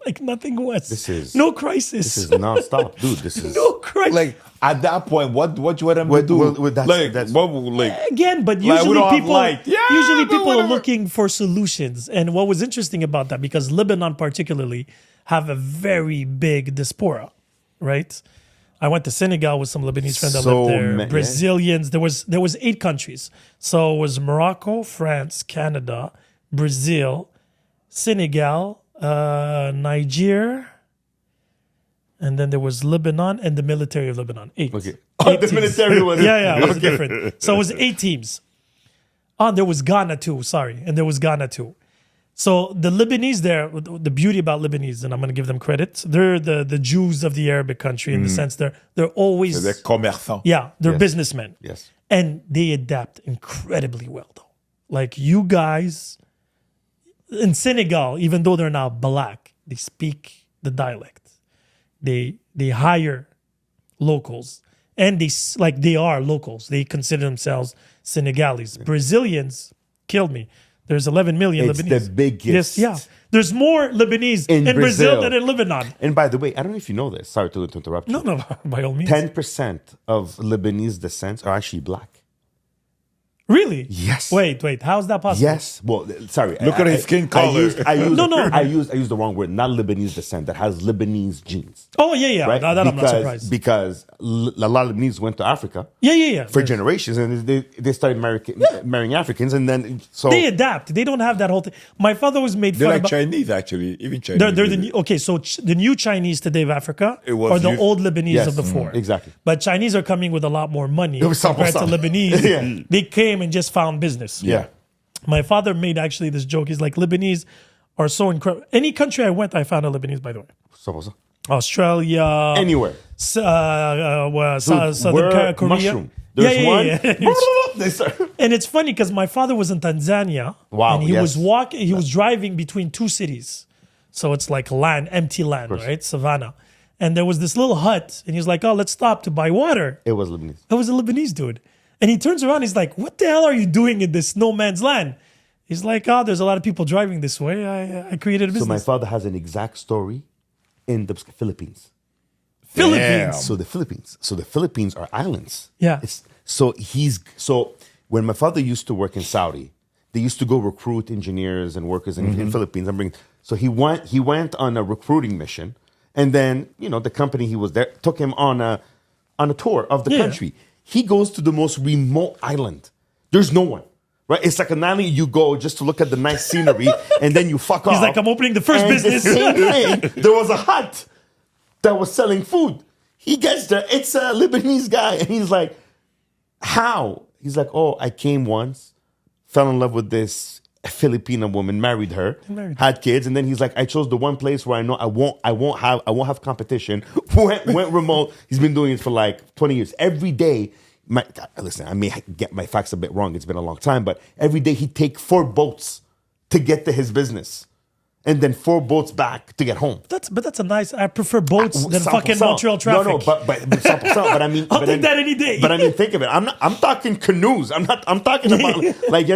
S3: like nothing was.
S1: This is-
S3: no crisis.
S1: This is nonstop, dude. This is
S3: no crisis.
S2: Like at that point, what you want them to do?
S1: well, that's-
S3: Again, but
S2: Like, we
S3: usually
S2: don't have
S3: people
S2: light. Yeah,
S3: usually
S2: but
S3: people are
S2: whatever.
S3: looking for solutions. And what was interesting about that, because Lebanon particularly have a very big diaspora, right? I went to Senegal with some Lebanese friends that
S1: So
S3: lived there.
S1: yeah.
S3: Brazilians. There was 8 countries. So it was Morocco, France, Canada, Brazil, Senegal, Niger, and then there was Lebanon and the military of Lebanon. 8.
S1: Okay.
S3: 8
S1: The
S3: teams.
S1: military was
S3: Yeah, it was different. So it was 8 teams. Oh, there was Ghana too. Sorry, and there was Ghana too. So the Lebanese there, the beauty about Lebanese, and I'm going to give them credit, they're the Jews of the Arabic country in the sense they're always
S2: They're commerçants.
S3: they're
S1: Yes.
S3: businessmen.
S1: Yes.
S3: And they adapt incredibly well though. Like you guys in Senegal, even though they're now black, they speak the dialect. They hire locals, and they are locals. They consider themselves Senegalese. Brazilians killed me. There's 11 million
S1: It's
S3: Lebanese.
S1: the biggest.
S3: Yes, yeah. There's more Lebanese in Brazil than in Lebanon.
S1: And by the way, I don't know if you know this. Sorry to interrupt you.
S3: No, by all means.
S1: 10% of Lebanese descent are actually black.
S3: Really?
S1: Yes.
S3: Wait. How is that possible?
S1: Yes. Well, sorry.
S2: Look at his skin color.
S1: I used,
S3: No.
S1: I used the wrong word. Not Lebanese descent. That has Lebanese genes.
S3: Oh, yeah.
S1: Right?
S3: That I'm not surprised.
S1: Because a lot of Lebanese went to Africa
S3: Yeah.
S1: for generations, and they started marrying Africans, and then so
S3: They adapt. They don't have that whole thing. My father was made
S2: They're
S3: fun
S2: like
S3: about.
S2: Chinese, actually. Even Chinese.
S3: They're the new, okay. So the new Chinese today of Africa
S2: It was
S3: are the
S2: used-
S3: old Lebanese
S1: Yes,
S3: of before.
S1: exactly.
S3: But Chinese are coming with a lot more money
S1: was some-
S3: compared to
S1: some.
S3: Lebanese.
S1: Yeah.
S3: They came and just found business.
S1: yeah.
S3: My father made actually this joke. He's like, Lebanese are so incredible. Any country I went, I found a Lebanese. By the way,
S1: So
S3: Australia,
S1: anywhere.
S3: Southern
S1: we're
S3: Korea.
S1: mushroom. There's
S3: Yeah,
S1: one.
S3: yeah, yeah.
S1: They start.
S3: And it's funny because my father was in Tanzania.
S1: Wow,
S3: And he
S1: yes.
S3: was walking. He was driving between two cities, so it's like land, empty land, right? Savannah. And there was this little hut, and he's like, "Oh, let's stop to buy water."
S1: It was Lebanese.
S3: It was a Lebanese dude, and he turns around. He's like, "What the hell are you doing in this no man's land?" He's like, "Oh, there's a lot of people driving this way. I created a
S1: So my
S3: business."
S1: father has an exact story in the Philippines.
S3: Philippines.
S1: So the Philippines are islands.
S3: Yeah.
S1: So when my father used to work in Saudi, they used to go recruit engineers and workers in Philippines and bring. So he went on a recruiting mission, and then the company he was there took him on a tour of the
S3: Yeah.
S1: country. He goes to the most remote island. There's no one. Right, it's like an island you go just to look at the nice scenery, and then you fuck off.
S3: He's like, "I'm opening the first
S1: And
S3: business."
S1: The same thing. There was a hut that was selling food. He gets there. It's a Lebanese guy, and he's like, "How?" He's like, "Oh, I came once, fell in love with this Filipina woman, married her, had kids, and then he's like, I chose the one place where I know I won't have competition. went remote. He's been doing it for like 20 years. Every day." Listen, I may get my facts a bit wrong. It's been a long time, but every day he'd take 4 boats to get to his business, and then 4 boats back to get home.
S3: But that's a nice. I prefer boats than
S1: 100%.
S3: fucking Montreal traffic.
S1: No, but 100%. But I mean,
S3: I'll take that any day.
S1: But I mean, think of it. I'm talking canoes. I'm talking about like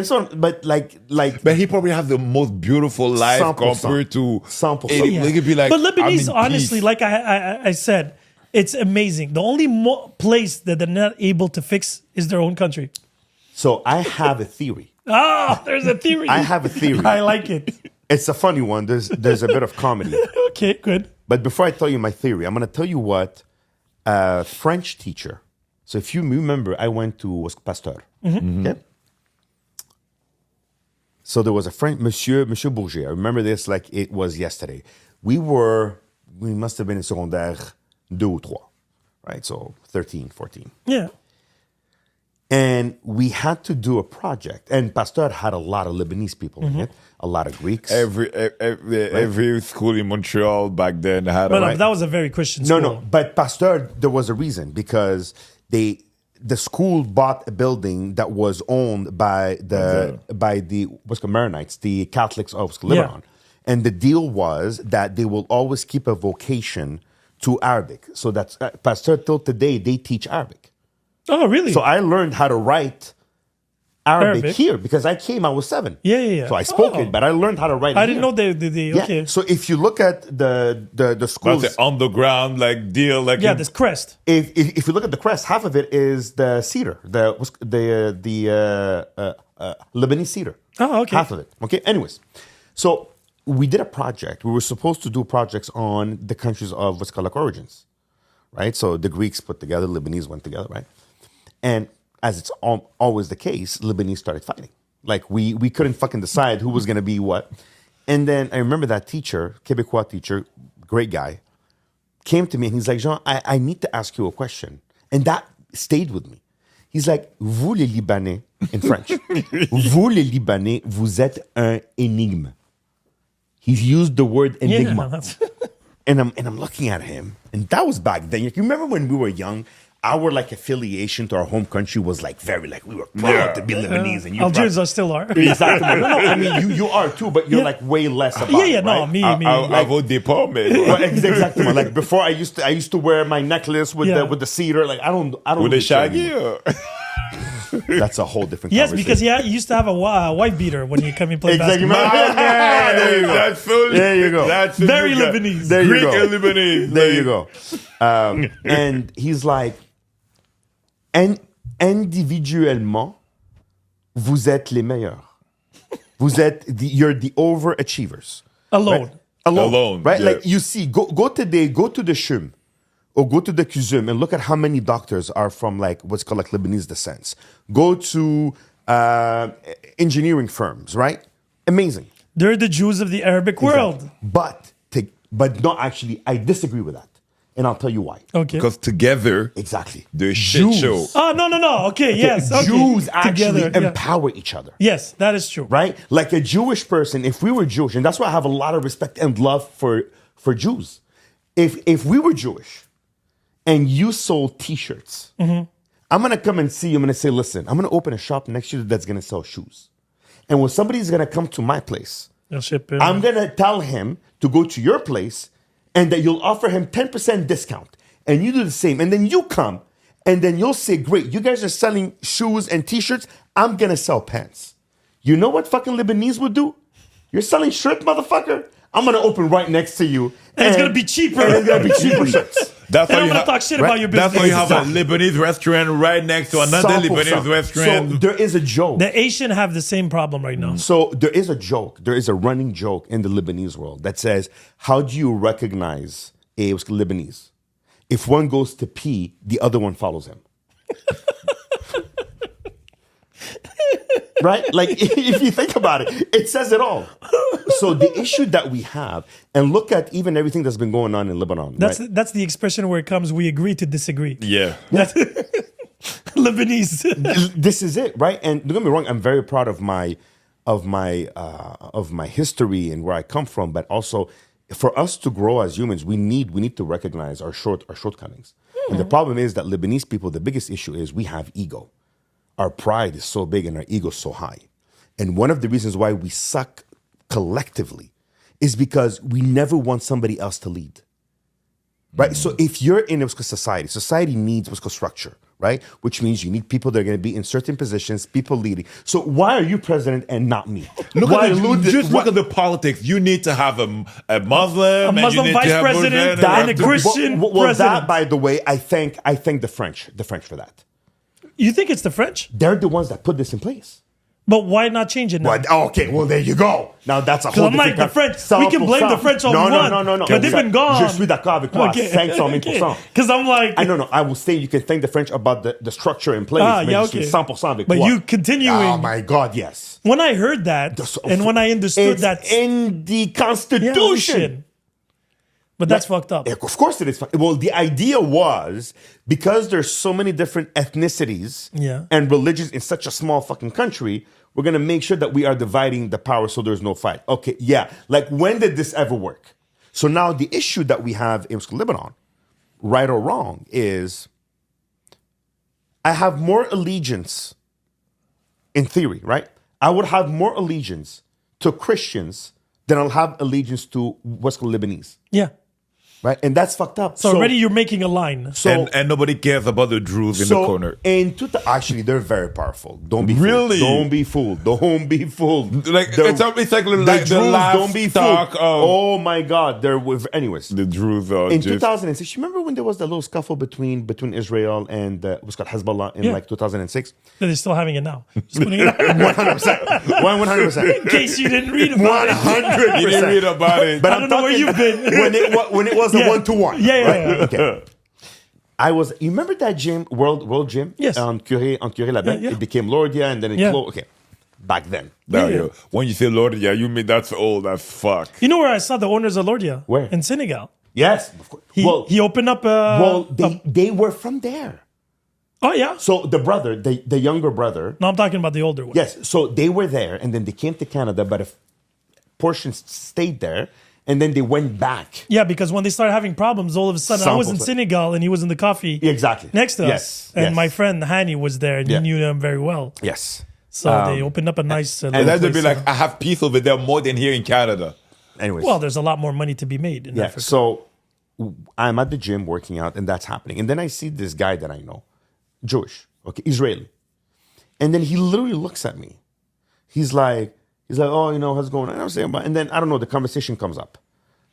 S1: but like.
S2: But he probably have the most beautiful life
S1: 100%.
S2: compared to
S1: 100%.
S2: They could be like,
S3: But Lebanese,
S2: I'm in
S3: honestly,
S2: peace.
S3: like I said, it's amazing. The only place that they're not able to fix is their own country.
S1: So I have a theory.
S3: Ah, there's a theory.
S1: I have a theory.
S3: I like it.
S1: It's a funny one. There's a bit of comedy.
S3: Okay, good.
S1: But before I tell you my theory, I'm going to tell you what a French teacher. So if you remember, I went to Pasteur. Okay? So there was a French, Monsieur Bourget. I remember this like it was yesterday. We must have been in secondaire 2 or 3, right? So 13, 14.
S3: Yeah.
S1: And we had to do a project. And Pasteur had a lot of Lebanese people in it, a lot of Greeks.
S2: Every school in Montreal back then had
S3: But
S2: a
S3: that was a very Christian school.
S1: No. But Pasteur, there was a reason because the school bought a building that was owned by the what's called Maronites, the Catholics of Lebanon. And the deal was that they will always keep a vocation to Arabic. So that's Pasteur till today they teach Arabic.
S3: Oh, really?
S1: So I learned how to write Arabic here because I was 7.
S3: Yeah.
S1: So I spoke it, but I learned how to write it.
S3: I didn't know they okay.
S1: So if you look at the schools,
S2: that's an underground like deal, like
S3: Yeah, this crest.
S1: if you look at the crest, half of it is the cedar, the Lebanese cedar.
S3: Oh, okay.
S1: Half of it. Okay. Anyways, so we did a project. We were supposed to do projects on the countries of what's called like origins, right? So the Greeks put together, Lebanese went together, right? And as it's always the case, Lebanese started fighting. Like we couldn't fucking decide who was going to be what. And then I remember that teacher, Québécois teacher, great guy, came to me and he's like, Jean, I need to ask you a question. And that stayed with me. He's like, vous les Libanais, in French, vous les Libanais, vous êtes un énigme. He's used the word enigma. And I'm looking at him, and that was back then. You remember when we were young, our like affiliation to our home country was like very like we were proud to be Lebanese, and you
S3: Algerians are.
S1: exactly. No, I mean you are too, but you're like way less about it,
S3: No,
S1: right?
S3: me.
S2: I vote départ, man.
S1: Well, exactly. Like before, I used to wear my necklace with the cedar. Like I don't
S2: With the shaggy.
S1: That's a whole different.
S3: Yes,
S1: conversation.
S3: because he used to have a wife beater when you come and play
S1: Exactly.
S3: basketball.
S1: There you go.
S2: That's full.
S1: There you go.
S2: That's
S3: Very Lebanese.
S1: There you
S2: Greek
S1: go.
S2: and Lebanese.
S1: There you go. And he's like, individuellement, vous êtes les meilleurs. You're the overachievers.
S3: Alone.
S1: Right?
S2: Alone,
S1: Right?
S2: yeah.
S1: Like you see, go to the CHUM or go to the CUSUM and look at how many doctors are from like what's called like Lebanese descents. Go to engineering firms, right? Amazing.
S3: They're the Jews of the Arabic world.
S1: But not actually, I disagree with that. And I'll tell you why.
S3: Okay.
S2: Because together,
S1: Exactly.
S2: the shit
S1: Jews.
S2: show.
S3: Oh, no. Okay, yes. Okay.
S1: Jews actually
S3: Together, yeah.
S1: empower each other.
S3: Yes, that is true.
S1: Right? Like a Jewish person, if we were Jewish, and that's why I have a lot of respect and love for Jews. If we were Jewish and you sold t-shirts, I'm going to come and see you. I'm going to say, listen, I'm going to open a shop next to you that's going to sell shoes. And when somebody's going to come to my place,
S3: They'll ship in.
S1: I'm going to tell him to go to your place and that you'll offer him 10% discount. And you do the same. And then you come and then you'll say, great, you guys are selling shoes and t-shirts. I'm going to sell pants. You know what fucking Lebanese would do? You're selling shirts, motherfucker? I'm going to open right next to you.
S3: And it's going to be cheaper.
S1: And it's going to be cheaper shirts.
S2: That's
S3: And
S2: why
S3: I'm
S2: you
S3: going to
S2: have.
S3: talk shit about your business.
S2: That's why you have a
S1: Exactly.
S2: Lebanese restaurant right next to another
S1: 100%.
S2: Lebanese restaurant.
S1: So there is a joke.
S3: The Asian have the same problem right now.
S1: So there is a joke. There is a running joke in the Lebanese world that says, how do you recognize a Lebanese? If one goes to pee, the other one follows him. Right? Like, if you think about it, it says it all. So the issue that we have, and look at even everything that's been going on in Lebanon.
S3: That's
S1: right?
S3: that's the expression where it comes. We agree to disagree.
S2: Yeah.
S3: That's Lebanese.
S1: This is it, right? And don't get me wrong, I'm very proud of my history and where I come from, but also for us to grow as humans, we need to recognize our shortcomings. And the problem is that Lebanese people, the biggest issue is we have ego. Our pride is so big and our ego is so high. And one of the reasons why we suck collectively is because we never want somebody else to lead. Right? So if you're in a society needs what's called structure, right? Which means you need people that are going to be in certain positions, people leading. So why are you president and not me?
S2: Look
S1: Why
S2: look at the politics. You need to have a Muslim, and you
S3: Muslim
S2: need
S3: vice
S2: to have
S3: president,
S2: Muslim-
S3: and a Christian
S1: well,
S3: president.
S1: that, by the way, I thank the French for that.
S3: You think it's the French?
S1: They're the ones that put this in place.
S3: But why not change it now?
S1: Okay, well, there you go. Now that's a whole
S3: I'm like,
S1: different
S3: the French, we can blame the French all we want.
S1: No.
S3: But they've been gone.
S1: Je suis d'accord avec toi, 500,000%.
S3: Because I'm like...
S1: I will say you can thank the French about the structure in place.
S3: Ah,
S1: mais
S3: yeah,
S1: je suis
S3: okay.
S1: 100% avec
S3: But
S1: toi.
S3: you continuing...
S1: Oh my God, yes.
S3: When I heard that, and when I understood
S1: It's
S3: that...
S1: in the Constitution.
S3: Constitution. But that's fucked up.
S1: Of course it is. Well, the idea was because there's so many different ethnicities and religions in such a small fucking country, we're going to make sure that we are dividing the power so there's no fight. Okay, yeah. Like, when did this ever work? So now the issue that we have in Lebanon, right or wrong, is I have more allegiance in theory, right? I would have more allegiance to Christians than I'll have allegiance to what's called Lebanese.
S3: Yeah.
S1: Right? And that's fucked up.
S3: So already you're making a line.
S1: So,
S2: and nobody cares about the Druze in the corner.
S1: Actually, they're very powerful. Don't be
S2: Really?
S1: fooled. Don't be fooled. Don't be fooled.
S2: Like it's like
S1: the
S2: the
S1: Druze,
S2: last
S1: don't be
S2: talk
S1: fooled.
S2: of
S1: Oh my God. They're with, anyways.
S2: the Druze.
S1: In 2006, you remember when there was that little scuffle between Israel and what's called Hezbollah in like 2006?
S3: They're still having it now. Just putting it out
S1: 100%. 100%.
S3: in case you didn't read about it.
S1: 100%.
S2: You didn't read about it.
S1: But
S3: I don't know where you've been.
S1: when it was a 1-to-1.
S3: Yeah.
S1: Okay. You remember that gym, World Gym?
S3: Yes.
S1: On Curé Labin?
S3: Yeah.
S1: It became Lordia and then it
S3: Yeah.
S1: closed. Okay. Back then.
S2: Yeah. When you say Lord, you mean that's old as fuck.
S3: You know where I saw the owners of Lordia?
S1: Where?
S3: In Senegal.
S1: Yes. Of course.
S3: He opened up
S1: they were from there.
S3: Oh, yeah?
S1: So the younger brother.
S3: No, I'm talking about the older one.
S1: Yes. So they were there and then they came to Canada, but a portion stayed there. And then they went back.
S3: Yeah, because when they started having problems, all of a sudden, I was in Senegal and he was in the coffee
S1: Exactly.
S3: next to us. And
S1: Yes.
S3: my friend Hani was there and he knew them very well.
S1: Yes.
S3: So they opened up a nice
S2: And
S3: little
S2: then they'd
S3: place,
S2: be like, I have peace over there more than here in Canada.
S1: Anyways.
S3: well, there's a lot more money to be made in Africa.
S1: So I'm at the gym working out and that's happening. And then I see this guy that I know, Jewish, okay, Israeli. And then he literally looks at me. He's like, oh, what's going on? And I'm saying, and then I don't know, the conversation comes up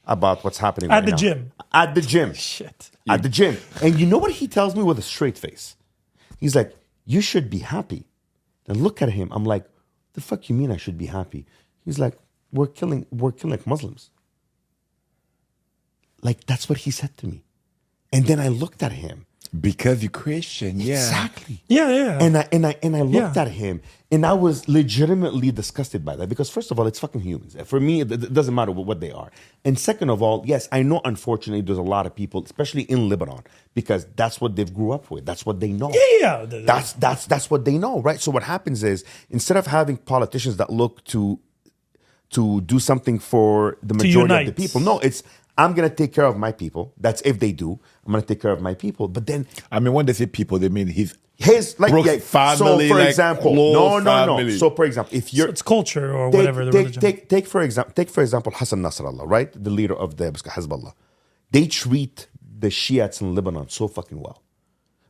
S1: about what's happening
S3: At
S1: right
S3: the
S1: now.
S3: gym.
S1: At the gym.
S3: Shit.
S1: At the gym. And you know what he tells me with a straight face? He's like, you should be happy. And look at him. I'm like, the fuck you mean I should be happy? He's like, we're killing like Muslims. Like, that's what he said to me. And then I looked at him.
S2: Because you're Christian, yeah.
S1: Exactly.
S3: Yeah.
S1: And I looked at him and I was legitimately disgusted by that because first of all, it's fucking humans. For me, it doesn't matter what they are. And second of all, yes, I know unfortunately there's a lot of people, especially in Lebanon, because that's what they've grew up with. That's what they know.
S3: Yeah.
S1: That's what they know, right? So what happens is instead of having politicians that look to do something for the majority of the
S3: unite.
S1: people, no, it's I'm going to take care of my people. That's if they do. I'm going to take care of my people. But then
S2: I mean, when they say people, they mean his
S1: like
S2: family.
S1: So for
S2: like
S1: example,
S2: close
S1: no.
S2: family.
S1: So for example, if you're
S3: It's culture or whatever the religion.
S1: take for example Hassan Nasrallah, right? The leader of the Hezbollah. They treat the Shiites in Lebanon so fucking well.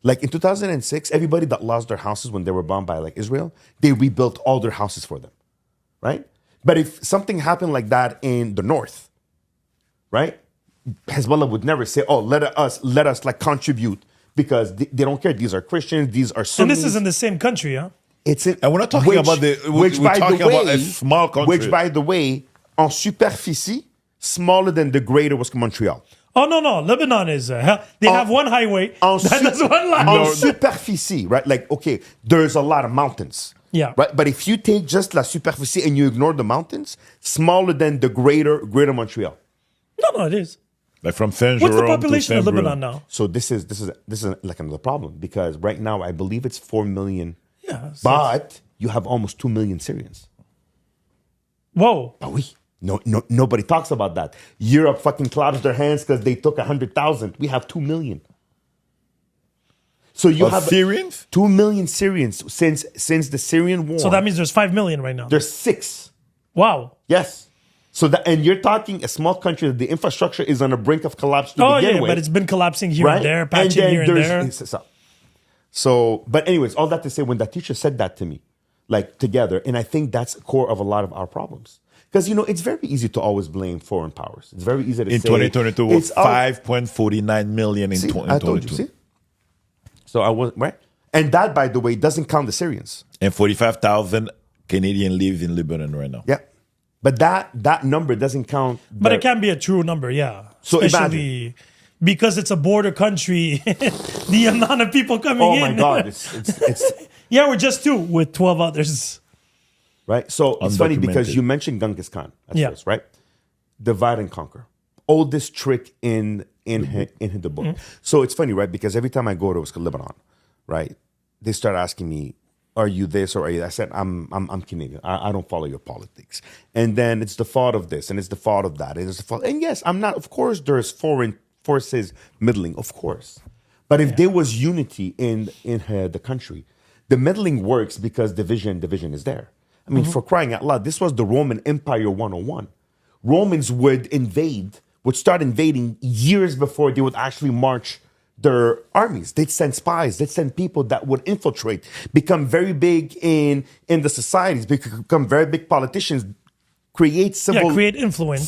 S1: Like in 2006, everybody that lost their houses when they were bombed by like Israel, they rebuilt all their houses for them, right? But if something happened like that in the north, right? Hezbollah would never say, "Oh, let us like contribute," because they don't care. These are Christians. These are Sunnis.
S3: And this is in the same country, huh?
S1: It's in,
S2: And we're not talking about we're talking about a small country.
S1: Which, by the way, en superficie, smaller than the greater was Montreal.
S3: Oh no, Lebanon is they have one highway
S1: En
S3: that's one line.
S1: En superficie, right? Like, okay, there's a lot of mountains.
S3: Yeah.
S1: Right. But if you take just la superficie and you ignore the mountains, smaller than the greater Montreal.
S3: No, it is.
S2: Like from Saint
S3: What's the
S2: Jerome
S3: population
S2: to
S3: of
S2: Saint
S3: Lebanon
S2: Bruno.
S3: now?
S1: So this is like another problem, because right now I believe it's 4 million.
S3: Yeah.
S1: But you have almost 2 million Syrians.
S3: Whoa.
S1: But nobody talks about that. Europe fucking claps their hands because they took 100,000. We have 2 million. So you have
S2: Syrians?
S1: 2 million Syrians since the Syrian war.
S3: So that means there's 5 million right now.
S1: There's 6.
S3: Wow.
S1: Yes. So and you're talking a small country that the infrastructure is on the brink of collapse to begin with.
S3: But it's been collapsing here
S1: right?
S3: and there, patching
S1: then
S3: here and there.
S1: So, but anyways, all that to say, when that teacher said that to me, like together, and I think that's core of a lot of our problems. Because, it's very easy to always blame foreign powers. It's very easy to say.
S2: In 2022,
S1: it's
S2: 5.49 million in
S1: See,
S2: 2022.
S1: I told you, see? So I was, right? And that, by the way, doesn't count the Syrians.
S2: And 45,000 Canadian live in Lebanon right now.
S1: Yeah. But that number doesn't count.
S3: But it can be a true number, yeah.
S1: So
S3: especially because it's a border country, the amount of people coming in.
S1: Oh my God. It's
S3: yeah, we're just 2 with 12 others.
S1: Right? So it's funny because
S2: Undocumented.
S1: you mentioned Genghis Khan at
S3: Yeah.
S1: first, right? Divide and conquer. Oldest trick in the book. So it's funny, right? Because every time I go to Lebanon, right, they start asking me, "Are you this or are you that?" I said, I'm Canadian. I don't follow your politics. And then it's the fault of this and it's the fault of that. And it's the fault. And yes, I'm not. Of course, there's foreign forces meddling, of course. But if there was unity in the country, the meddling works because division is there. I mean, for crying out loud, this was the Roman Empire 101. Romans would start invading years before they would actually march their armies. They'd send spies. They'd send people that would infiltrate, become very big in the societies, become very big politicians, create
S3: Influence.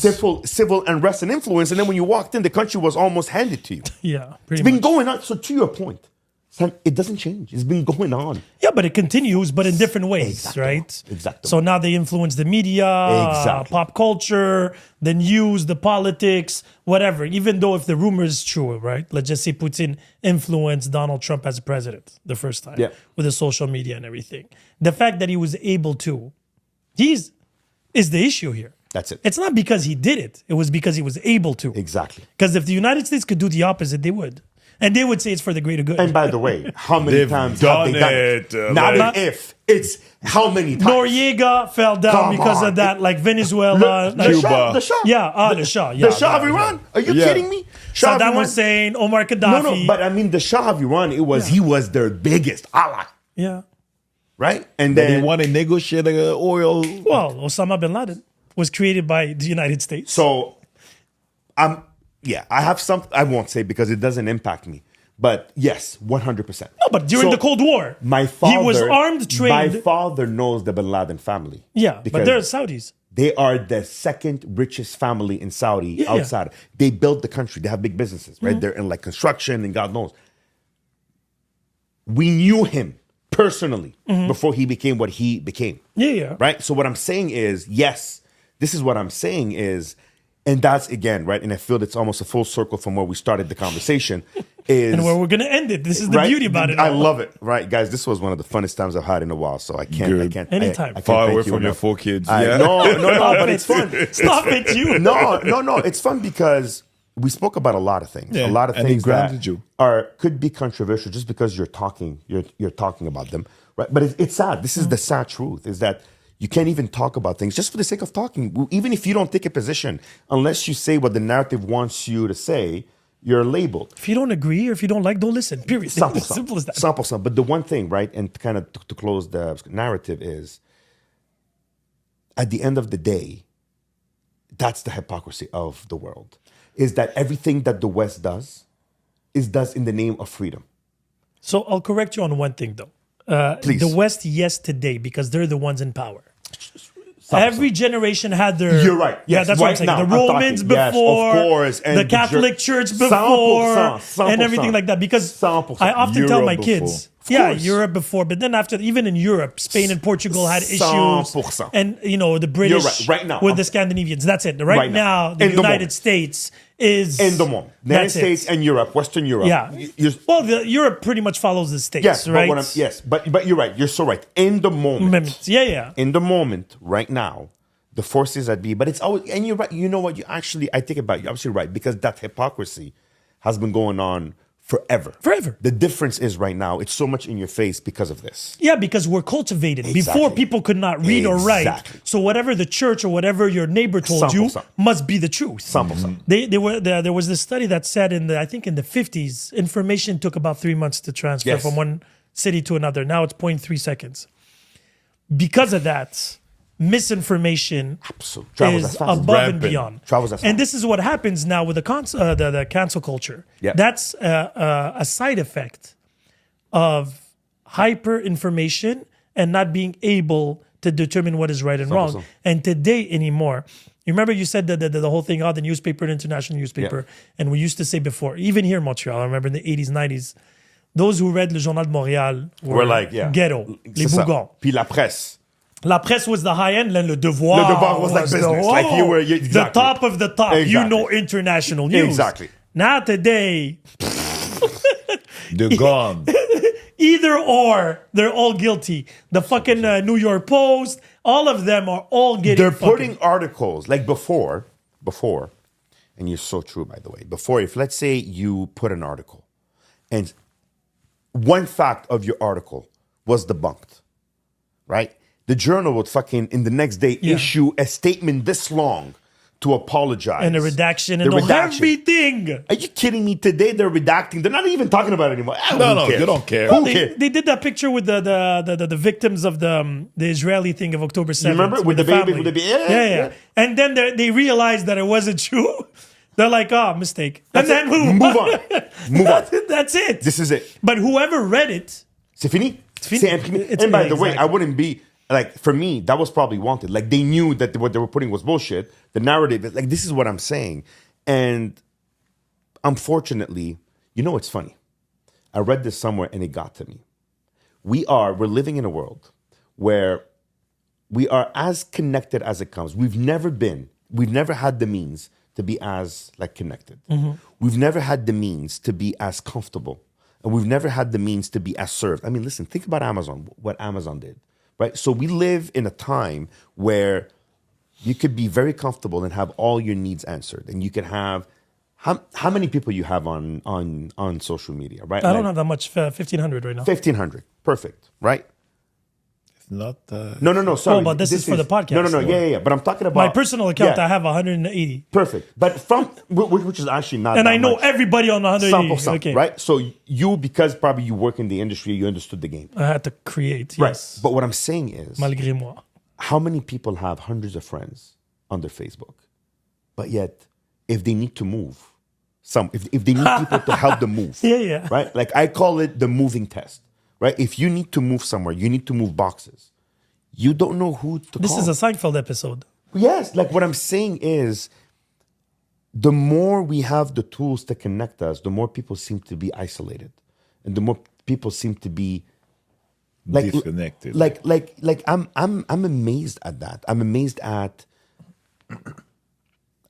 S1: civil unrest and influence. And then when you walked in, the country was almost handed to you.
S3: Yeah, pretty
S1: It's been
S3: much.
S1: going on. So to your point, son, it doesn't change. It's been going on.
S3: Yeah, but it continues, but in different ways,
S1: Exactly.
S3: right?
S1: Exactly.
S3: So now they influence the media,
S1: Exactly.
S3: pop culture, the news, the politics, whatever. Even though if the rumor is true, right? Let's just say Putin influenced Donald Trump as a president the first time with the social media and everything. The fact that he was able to, is the issue here.
S1: That's it.
S3: It's not because he did it. It was because he was able to.
S1: Exactly.
S3: Because if the United States could do the opposite, they would. And they would say it's for the greater good.
S1: And by the way, how many
S2: They've
S1: times
S2: done
S1: have they done it?
S2: it,
S1: Not
S2: like-
S1: an if. It's how many times.
S3: Noriega fell down
S1: Come
S3: because
S1: on.
S3: of that, like Venezuela.
S1: The
S3: like-
S1: Shah. The Shah.
S3: Yeah, the Shah. Yeah,
S1: The Shah of
S3: yeah.
S1: Iran. Are you
S2: Yeah.
S1: kidding me? Shah of
S3: Saddam
S1: Iran.
S3: Hussein, Omar Gaddafi.
S1: No, but I mean, the Shah of Iran, he was their biggest ally,
S3: Yeah.
S1: right? And
S2: They
S1: then,
S2: want to negotiate oil.
S3: Well, Osama bin Laden was created by the United States.
S1: so, I have some, I won't say because it doesn't impact me, but yes, 100%.
S3: No, but during
S1: So,
S3: the Cold War,
S1: My father,
S3: he was armed, trained.
S1: My father knows the bin Laden family.
S3: Yeah, but
S1: because
S3: they're Saudis.
S1: They are the second richest family in Saudi
S3: Yeah,
S1: outside. They built the country. They have big businesses, right? They're in like construction and God knows. We knew him personally before he became what he became.
S3: Yeah.
S1: Right? So what I'm saying is, yes, this is what I'm saying is, and that's again, right? And I feel it's almost a full circle from where we started the conversation. Is
S3: And where we're going to end it. This is the
S1: right?
S3: beauty about it.
S1: I
S3: all.
S1: love it. Right, guys, this was one of the funnest times I've had in a while. So I can't.
S2: Good.
S3: Anytime.
S1: I can't
S2: Far
S1: thank
S2: away
S1: you
S2: from your
S1: enough.
S2: 4 kids.
S1: No,
S3: Stop
S1: but
S3: it.
S1: it's fun.
S3: Stop it, you.
S1: No. It's fun because we spoke about a lot of things.
S2: Yeah,
S1: A lot of
S2: and it
S1: things
S2: grounded
S1: that
S2: you.
S1: could be controversial just because you're talking about them, right? But it's sad. This is the sad truth: is that You can't even talk about things just for the sake of talking. Even if you don't take a position, unless you say what the narrative wants you to say, you're labeled.
S3: If you don't agree or if you don't like, don't listen. Period. Simple as that.
S1: 100%. But the one thing, right, and kind of to close the narrative is, at the end of the day, that's the hypocrisy of the world, is that everything that the West does does in the name of freedom.
S3: So I'll correct you on one thing, though.
S1: Please.
S3: The West, yes, today, because they're the ones in power. Every generation had their...
S1: You're right.
S3: Yeah,
S1: Yes,
S3: that's
S1: right
S3: what I'm saying.
S1: now,
S3: The
S1: I'm
S3: Romans
S1: talking. Yes, of
S3: before,
S1: course, and
S3: the
S1: the
S3: Catholic Church
S1: 100%,
S3: before, and everything
S1: 100%.
S3: like that. Because
S1: 100%.
S3: I often tell my
S2: Europe
S3: kids...
S2: before.
S3: Yeah,
S1: course.
S3: Europe before. But then after, even in Europe, Spain and Portugal had issues.
S1: 100%.
S3: And, the British
S1: Right now.
S3: with the Scandinavians. That's it. Right now, the
S1: In the
S3: United
S1: moment.
S3: States is...
S1: In the moment. The United
S3: That's it.
S1: States and Europe, Western Europe.
S3: Yeah. Well, Europe pretty much follows the States,
S1: Yes,
S3: right?
S1: but you're right. You're so right. In the moment.
S3: Yeah.
S1: In the moment, right now, the forces that be, but it's always, and you're right. You know what? I think about you're absolutely right, because that hypocrisy has been going on forever. The difference is right now, it's so much in your face because of this.
S3: Yeah, because we're cultivated.
S1: Exactly.
S3: Before, people could not read or write.
S1: Exactly.
S3: So whatever the church or whatever your neighbor told you
S1: 100%.
S3: must be the truth.
S1: 100%.
S3: There was this study that said I think in the 50s, information took about 3 months to transfer
S1: Yes.
S3: from one city to another. Now it's 0.3 seconds. Because of that, misinformation
S1: Absolutely. Travels
S3: is
S1: as fast.
S3: above and
S2: Rampant.
S3: beyond.
S1: Travels as
S3: And
S1: fast.
S3: this is what happens now with the cancel culture.
S1: Yeah.
S3: That's a side effect of hyper information and not being able to determine what is right and wrong.
S1: 100%.
S3: And today anymore, you remember you said that the whole thing, the newspaper, the international newspaper, and we used to say before, even here in Montreal, I remember in the 80s, 90s, those who read Le Journal de Montréal were
S1: like, yeah.
S3: ghetto, les
S1: C'est ça.
S3: bougons.
S1: Puis la presse.
S3: La presse was the high end, then Le Devoir,
S1: Le Devoir was like
S3: the,
S1: business. Like you were-
S3: the
S1: exactly.
S3: top of the top. You
S1: Exactly.
S3: know international news.
S1: Exactly.
S3: Now today,
S2: The gun.
S3: either or, they're all guilty. The fucking New York Post, all of them are all getting
S1: They're
S3: fucking...
S1: putting articles like before, and you're so true, by the way. Before, if let's say you put an article and one fact of your article was debunked, right? The journal would fucking, in the next day, issue a statement this long to apologize.
S3: and the redaction and
S1: The redaction.
S3: everything.
S1: Are you kidding me? Today they're redacting. They're not even talking about it anymore.
S2: No,
S1: Who cares?
S2: you don't care.
S1: Who
S3: They,
S1: cares?
S3: they did that picture with the victims of the Israeli thing of October 7th.
S1: remember? With the baby-
S3: family.
S1: with the baby-
S3: Yeah. And then they realized that it wasn't true. They're like, mistake.
S1: That's
S3: and then
S1: it.
S3: move
S1: on. Move on.
S3: That's it.
S1: This is it.
S3: But whoever read it,
S1: C'est fini.
S3: fini.
S1: C'est imprimé.
S3: It's-
S1: And by
S3: yeah,
S1: the way, I
S3: exactly.
S1: wouldn't be like, for me, that was probably wanted. Like they knew that what they were putting was bullshit. The narrative, like this is what I'm saying. And unfortunately, it's funny. I read this somewhere and it got to me. We're living in a world where we are as connected as it comes. We've never had the means to be as connected.
S3: Mm-hmm.
S1: We've never had the means to be as comfortable. And we've never had the means to be as served. I mean, listen, think about Amazon, what Amazon did, right? So we live in a time where you could be very comfortable and have all your needs answered. And you could have, how many people you have on social media, right?
S3: I don't have that much, 1,500 right now.
S1: 1,500, perfect, right?
S2: It's not.
S1: No, sorry.
S3: but this is for the podcast.
S1: No, yeah. But I'm talking about
S3: My personal account,
S1: yeah,
S3: I have 180.
S1: perfect. But which is actually not.
S3: And
S1: that
S3: I know
S1: much.
S3: everybody on the 180.
S1: 100%,
S3: Okay.
S1: right? So because probably you work in the industry, you understood the game,
S3: I had to create,
S1: right?
S3: yes.
S1: But what I'm saying is,
S3: Malgré moi.
S1: how many people have hundreds of friends on their Facebook, but yet if they need to move, if they need people to help them move,
S3: Yeah.
S1: right? Like I call it the moving test, right? If you need to move somewhere, you need to move boxes. You don't know who to
S3: This
S1: call.
S3: is a Seinfeld episode.
S1: Yes, like what I'm saying is, the more we have the tools to connect us, the more people seem to be isolated, and the more people seem to be
S2: disconnected.
S1: Like I'm amazed at that. I'm amazed at.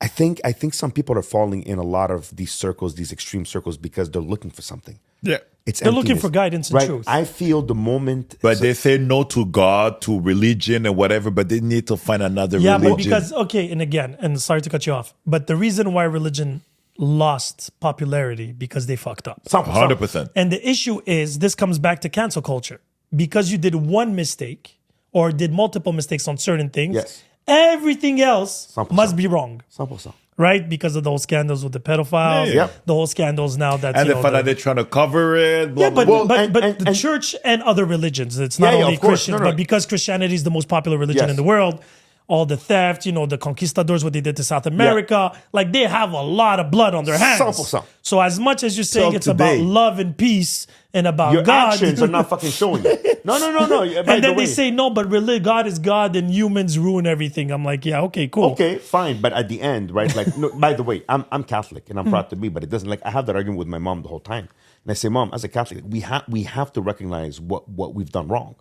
S1: I think some people are falling in a lot of these circles, these extreme circles, because they're looking for something.
S2: Yeah.
S3: They're looking for guidance and
S1: right?
S3: truth.
S1: I feel the moment,
S2: But they say no to God, to religion, and whatever. But they need to find another
S3: Yeah,
S2: religion.
S3: but because, and again, and sorry to cut you off, but the reason why religion lost popularity because they fucked up.
S2: 100%.
S3: And the issue is, this comes back to cancel culture. Because you did one mistake, or did multiple mistakes on certain things,
S1: Yes.
S3: everything else
S1: 100%.
S3: must be wrong.
S1: 100%.
S3: Right? Because of those scandals with the pedophiles,
S2: Yeah.
S3: the whole scandals now that,
S2: And
S3: you
S2: the
S3: know,
S2: fact that they're trying to cover it. Blah,
S3: yeah, but
S2: blah, blah.
S1: and
S3: the church and other religions. It's not
S1: Yeah,
S3: only
S1: of course.
S3: Christians,
S1: No, no.
S3: but because Christianity is the most popular religion
S1: Yes.
S3: in the world, all the theft, the conquistadors, what they did to South America, like they have a lot of blood on their hands.
S1: 100%.
S3: So as much as you're saying
S2: Till
S3: it's
S2: today.
S3: about love and peace and about
S1: Your
S3: God,
S1: actions are not fucking showing it. No. By
S3: and
S1: the
S3: then
S1: way,
S3: they say no, but really God is God and humans ruin everything. I'm like, yeah, okay, cool.
S1: okay, fine, but at the end, right? Like, no, by the way, I'm Catholic and I'm proud to be, but it doesn't like I have that argument with my mom the whole time, and I say, Mom, as a Catholic, we have to recognize what we've done wrong.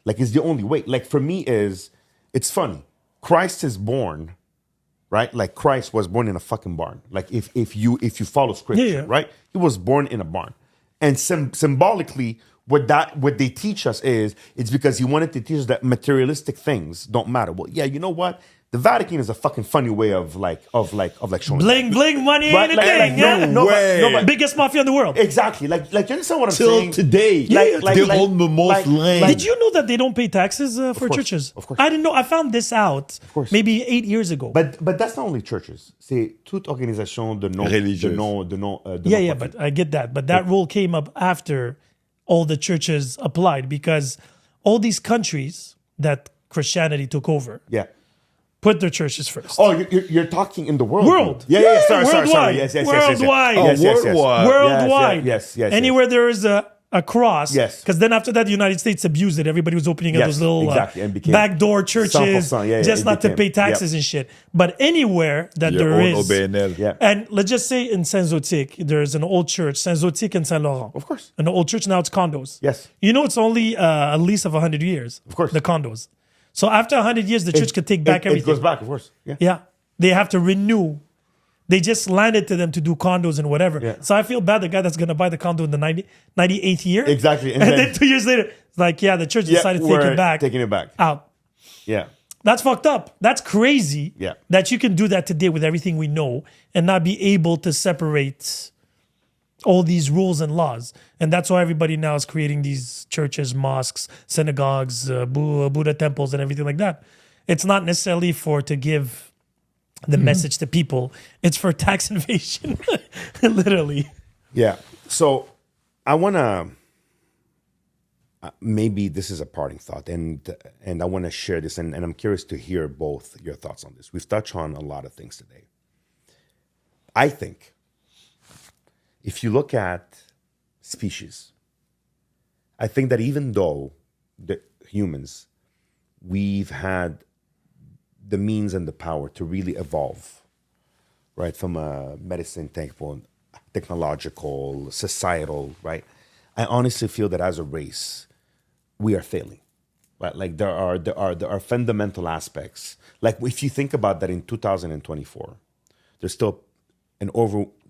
S1: Like, it's the only way. Like for me, it's funny. Christ is born, right? Like Christ was born in a fucking barn. Like if you follow scripture,
S3: Yeah.
S1: right? He was born in a barn, and symbolically. What they teach us is it's because he wanted to teach us that materialistic things don't matter. Well, yeah, you know what? The Vatican is a fucking funny way of showing
S3: Bling, bling, money ain't a thing. Yeah.
S1: no, but
S3: Biggest mafia in the world.
S1: exactly. Like you understand what I'm
S2: Till
S1: saying?
S2: today. They own the most land.
S3: Did you know that they don't pay taxes for
S1: course,
S3: churches?
S1: of course.
S3: I didn't know. I found this out
S1: course.
S3: maybe 8 years ago.
S1: But that's not only churches. C'est toute organisation de non
S2: Religieuse.
S3: Yeah, but I get that. But that rule came up after all the churches applied because all these countries that Christianity took over
S1: yeah.
S3: put their churches first.
S1: Oh, you're talking in the world.
S3: World.
S1: Yeah.
S3: Yeah,
S1: Sorry.
S3: worldwide.
S1: Yes.
S3: Worldwide.
S1: Yes.
S2: Worldwide.
S3: Worldwide.
S1: Yes.
S3: Anywhere there is a cross.
S1: Yes.
S3: Because then after that, the United States abused it. Everybody was opening up
S1: Yes,
S3: those little
S1: exactly, and became
S3: backdoor churches
S1: 100%, yeah,
S3: just
S1: it
S3: not to
S1: became-
S3: pay taxes
S1: yep.
S3: and shit. But anywhere that
S2: Your
S3: there
S2: own
S3: is.
S2: OBNL.
S1: Yeah.
S3: And let's just say in Saint-Zotique, there's an old church, Saint-Zotique and Saint-Laurent.
S1: Of course.
S3: An old church, now it's condos.
S1: Yes.
S3: You know, it's only a lease of 100 years.
S1: Of course.
S3: The condos. So after 100 years, the church could take back everything.
S1: It goes back, of course. Yeah.
S3: Yeah. They have to renew. They just landed to them to do condos and whatever.
S1: Yeah.
S3: So I feel bad the guy that's going to buy the condo in the 98th year.
S1: Exactly.
S3: And, then 2 years later, it's like, yeah, the church decided to take
S1: we're
S3: it back.
S1: Taking it back.
S3: Out.
S1: Yeah.
S3: That's fucked up. That's crazy.
S1: Yeah.
S3: That you can do that today with everything we know and not be able to separate all these rules and laws. And that's why everybody now is creating these churches, mosques, synagogues, Buddha temples, and everything like that. It's not necessarily to give the message to people. It's for tax evasion, literally.
S1: Yeah. So I want to, maybe this is a parting thought, and I want to share this, and I'm curious to hear both your thoughts on this. We've touched on a lot of things today. I think if you look at species, I think that even though the humans, we've had the means and the power to really evolve, right, from a medicine standpoint, technological, societal, right? I honestly feel that as a race, we are failing, right? Like there are fundamental aspects. Like if you think about that in 2024, there's still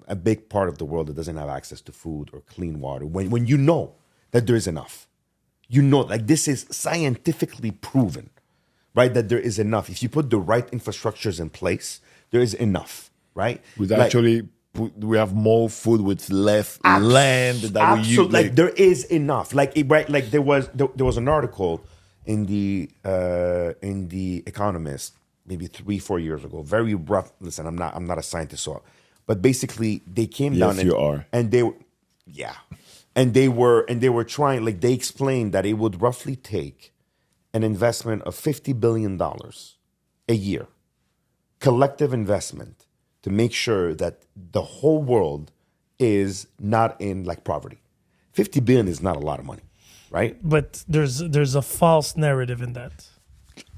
S1: a big part of the world that doesn't have access to food or clean water. When you know that there is enough, like this is scientifically proven, right? That there is enough. If you put the right infrastructures in place, there is enough, right?
S2: We have more food with less land that we use.
S1: Like there is enough. Like there was an article in the Economist maybe 3-4 years ago. Very rough. Listen, I'm not a scientist, but basically they came down.
S2: Yes, you are.
S1: And they were trying. Like they explained that it would roughly take an investment of $50 billion a year, collective investment, to make sure that the whole world is not in like poverty. 50 billion is not a lot of money, right?
S3: But there's a false narrative in that.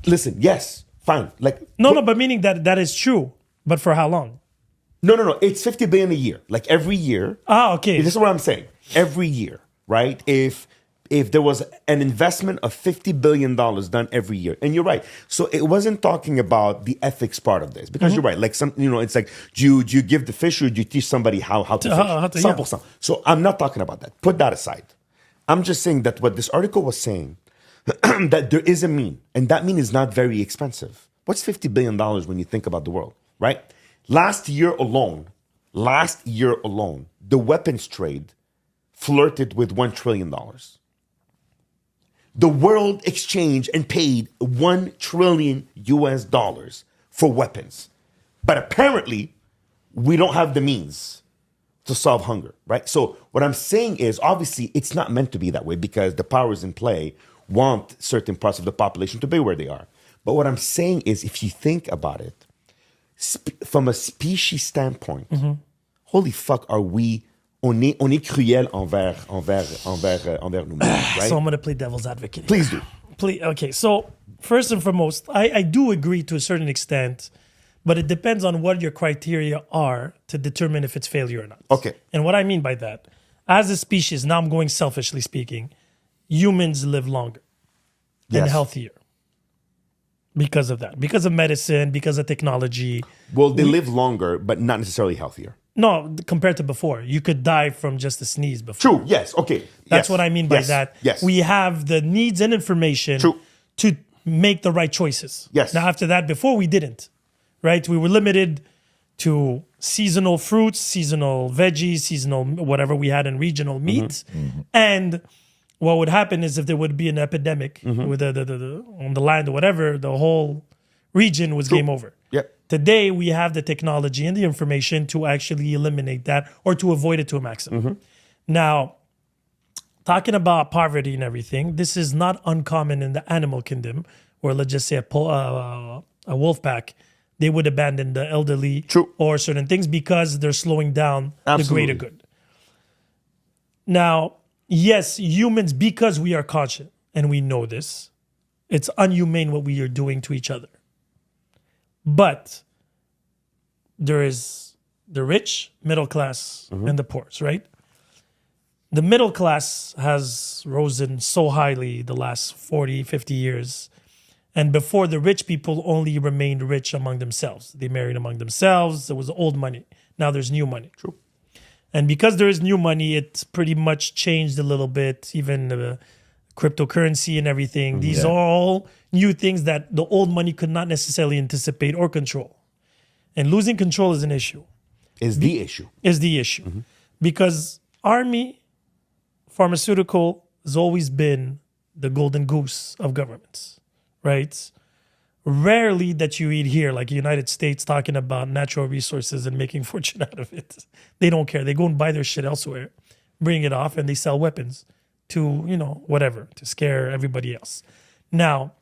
S1: Listen, yes, fine. Like
S3: No, but meaning that is true. But for how long?
S1: No. It's 50 billion a year. Like every year.
S3: Okay.
S1: This is what I'm saying. Every year, right? If there was an investment of $50 billion done every year. And you're right. So it wasn't talking about the ethics part of this. Because you're right. Like it's like, do you give the fish or do you teach somebody how to fish?
S3: How to,
S1: Simple stuff. So I'm not talking about that. Put that aside. I'm just saying that what this article was saying, that there is a mean. And that mean is not very expensive. What's $50 billion when you think about the world, right? Last year alone, the weapons trade flirted with $1 trillion. the world exchanged and paid $1 trillion for weapons. But apparently, we don't have the means to solve hunger, right? So what I'm saying is, obviously, it's not meant to be that way because the powers in play want certain parts of the population to be where they are. But what I'm saying is, if you think about it, from a species standpoint, holy fuck, on est cruel envers nous-mêmes, right?
S3: So I'm going to play devil's advocate here.
S1: Please do.
S3: Okay, so first and foremost, I do agree to a certain extent, but it depends on what your criteria are to determine if it's failure or not.
S1: Okay.
S3: And what I mean by that, as a species, now I'm going selfishly speaking, humans live longer and
S1: Yes.
S3: healthier because of that, because of medicine, because of technology.
S1: Well, they live longer, but not necessarily healthier.
S3: No, compared to before, you could die from just a sneeze before.
S1: True. Yes. Okay.
S3: That's
S1: Yes.
S3: what I mean by
S1: Yes.
S3: that.
S1: Yes.
S3: We have the needs and information
S1: True.
S3: to make the right choices.
S1: Yes.
S3: Now, after that, before we didn't, right? We were limited to seasonal fruits, seasonal veggies, seasonal whatever we had in regional meat. And what would happen is if there would be an epidemic with the on the land or whatever, the whole region was game over.
S1: Yep.
S3: Today, we have the technology and the information to actually eliminate that or to avoid it to a maximum. Now, talking about poverty and everything, this is not uncommon in the animal kingdom, where let's just say a wolf pack, they would abandon the elderly
S1: True.
S3: or certain things because they're slowing down
S1: Absolutely.
S3: the greater good. Now, yes, humans, because we are conscious and we know this, it's unhumane what we are doing to each other. But there is the rich, middle class, and the poor, right? The middle class has risen so highly the last 40, 50 years. And before, the rich people only remained rich among themselves. They married among themselves. There was old money. Now there's new money.
S1: True.
S3: And because there is new money, it's pretty much changed a little bit, even cryptocurrency and everything. These are all new things that the old money could not necessarily anticipate or control. And losing control is an issue.
S1: Is the issue.
S3: Because army, pharmaceutical has always been the golden goose of governments, right? Rarely that you eat here, like the United States, talking about natural resources and making fortune out of it. They don't care. They go and buy their shit elsewhere, bring it off, and they sell weapons to, whatever, to scare everybody else. Now,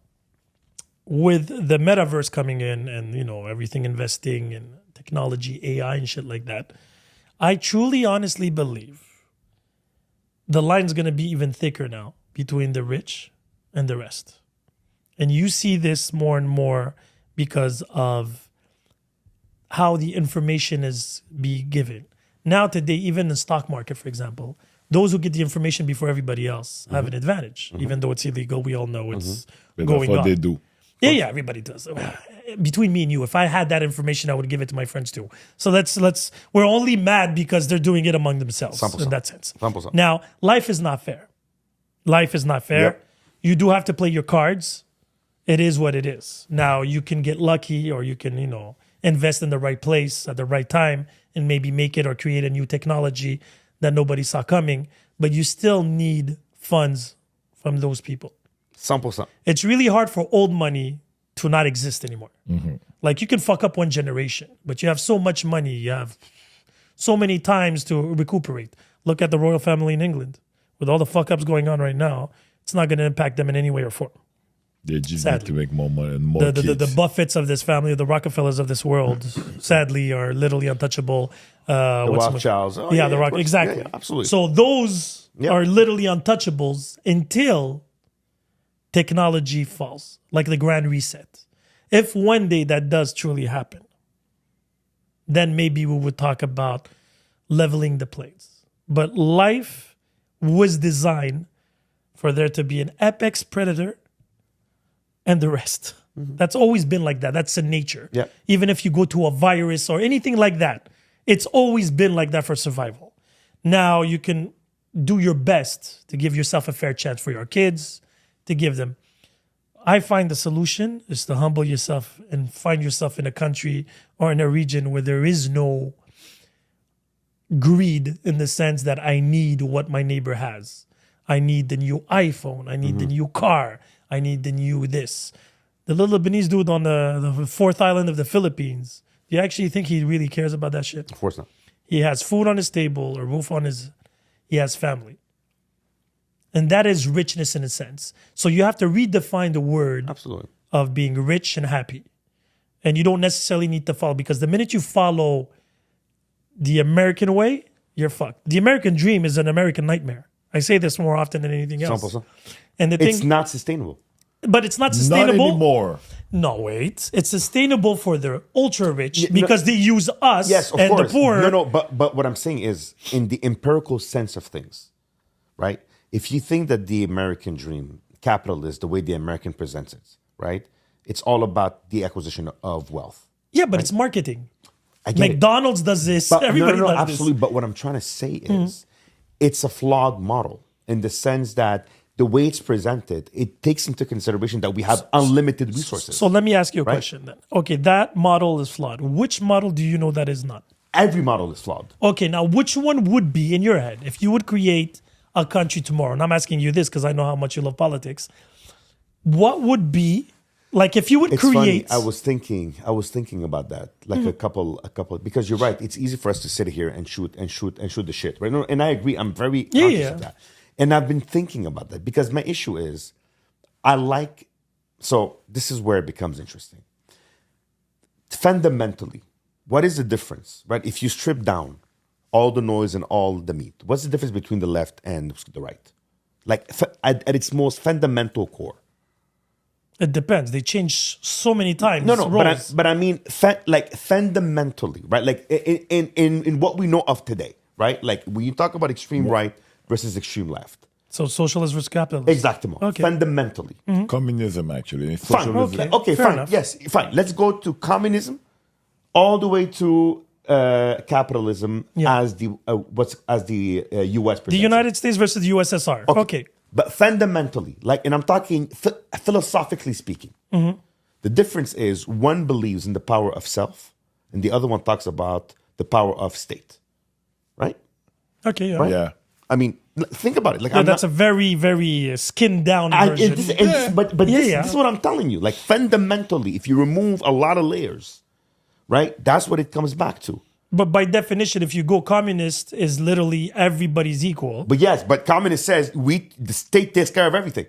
S3: with the metaverse coming in and, everything investing in technology, AI and shit like that, I truly, honestly believe the line's going to be even thicker now between the rich and the rest. And you see this more and more because of how the information is being given. Now today, even in the stock market, for example, those who get the information before everybody else have an advantage. Even though it's illegal, we all know it's
S2: But
S3: going
S2: that's what
S3: on.
S2: they do.
S3: Yeah, everybody does. Between me and you, if I had that information, I would give it to my friends too. So we're only mad because they're doing it among themselves
S1: 100%.
S3: in that sense.
S1: 100%.
S3: Now, life is not fair. Life is not fair.
S1: Yep.
S3: You do have to play your cards. It is what it is. Now, you can get lucky or you can, invest in the right place at the right time and maybe make it or create a new technology that nobody saw coming. But you still need funds from those people.
S1: 100%.
S3: It's really hard for old money to not exist anymore. Like you can fuck up one generation, but you have so much money, you have so many times to recuperate. Look at the royal family in England. With all the fuck ups going on right now, it's not going to impact them in any way or form.
S2: They just
S3: Sadly.
S2: need to make more money and more
S3: The
S2: kids.
S3: Buffetts of this family, the Rockefellers of this world, sadly, are literally untouchable.
S1: The
S3: what's the-
S1: Rothschilds. Oh,
S3: yeah, the
S1: of
S3: Rock,
S1: course.
S3: exactly.
S1: Yeah, absolutely.
S3: So those
S1: Yeah.
S3: are literally untouchables until technology falls, like the Grand Reset. If one day that does truly happen, then maybe we would talk about leveling the plates. But life was designed for there to be an apex predator and the rest. That's always been like that. That's in nature.
S1: Yeah.
S3: Even if you go to a virus or anything like that, it's always been like that for survival. Now you can do your best to give yourself a fair chance for your kids, to give them. I find the solution is to humble yourself and find yourself in a country or in a region where there is no greed in the sense that I need what my neighbor has. I need the new iPhone. I need the new car. I need the new this. The little Lebanese dude on the fourth island of the Philippines, do you actually think he really cares about that shit?
S1: Of course not.
S3: He has food on his table or roof on his... He has family. And that is richness in a sense. So you have to redefine the word
S1: Absolutely.
S3: of being rich and happy. And you don't necessarily need to follow, because the minute you follow the American way, you're fucked. The American dream is an American nightmare. I say this more often than anything else.
S1: 100%.
S3: And the
S1: It's
S3: thing,
S1: not sustainable.
S3: but it's not sustainable.
S2: Not anymore.
S3: No, wait. It's sustainable for the ultra rich because they use us
S1: Yes, of
S3: and
S1: course.
S3: the poor.
S1: No, but what I'm saying is, in the empirical sense of things, right? If you think that the American dream, capitalist, the way the American presents it, right? It's all about the acquisition of wealth.
S3: Yeah, but it's marketing.
S1: I get it.
S3: McDonald's does this.
S1: But,
S3: Everybody
S1: no,
S3: does
S1: absolutely.
S3: this.
S1: But what I'm trying to say is, it's a flawed model in the sense that the way it's presented, it takes into consideration that we have unlimited resources.
S3: So let me ask you a question then. Okay, that model is flawed. Which model do you know that is not?
S1: Every model is flawed.
S3: Okay, now which one would be in your head if you would create a country tomorrow? And I'm asking you this because I know how much you love politics. What would be, like, if you would
S1: It's
S3: create?
S1: funny. I was thinking about that, like a couple, because you're right. It's easy for us to sit here and shoot the shit, right? No, and I agree. I'm very conscious of that, and I've been thinking about that because my issue is, so this is where it becomes interesting. Fundamentally, what is the difference, right? If you strip down all the noise and all the meat, what's the difference between the left and the right? Like at its most fundamental core.
S3: It depends. They change so many times.
S1: No,
S3: roles.
S1: but I mean, like fundamentally, right? Like in what we know of today, right? Like when you talk about extreme right versus extreme left.
S3: So socialist versus capitalist.
S1: Exactly.
S3: Okay.
S1: Fundamentally.
S2: Communism, actually.
S1: Fine.
S2: Socialism.
S1: Okay,
S3: Fair
S1: fine.
S3: enough.
S1: Yes, fine. Let's go to communism all the way to capitalism as the U.S.
S3: The United States versus the USSR. Okay.
S1: But fundamentally, like, and I'm talking philosophically speaking, the difference is one believes in the power of self, and the other one talks about the power of state, right?
S3: Okay, yeah.
S1: Right?
S2: Yeah.
S1: I mean, think about it. Like,
S3: Yeah, that's a very, very skinned down version.
S1: But this is what I'm telling you. Like, fundamentally, if you remove a lot of layers, right, that's what it comes back to.
S3: But by definition, if you go communist, is literally everybody's equal.
S1: But yes, but communist says the state takes care of everything.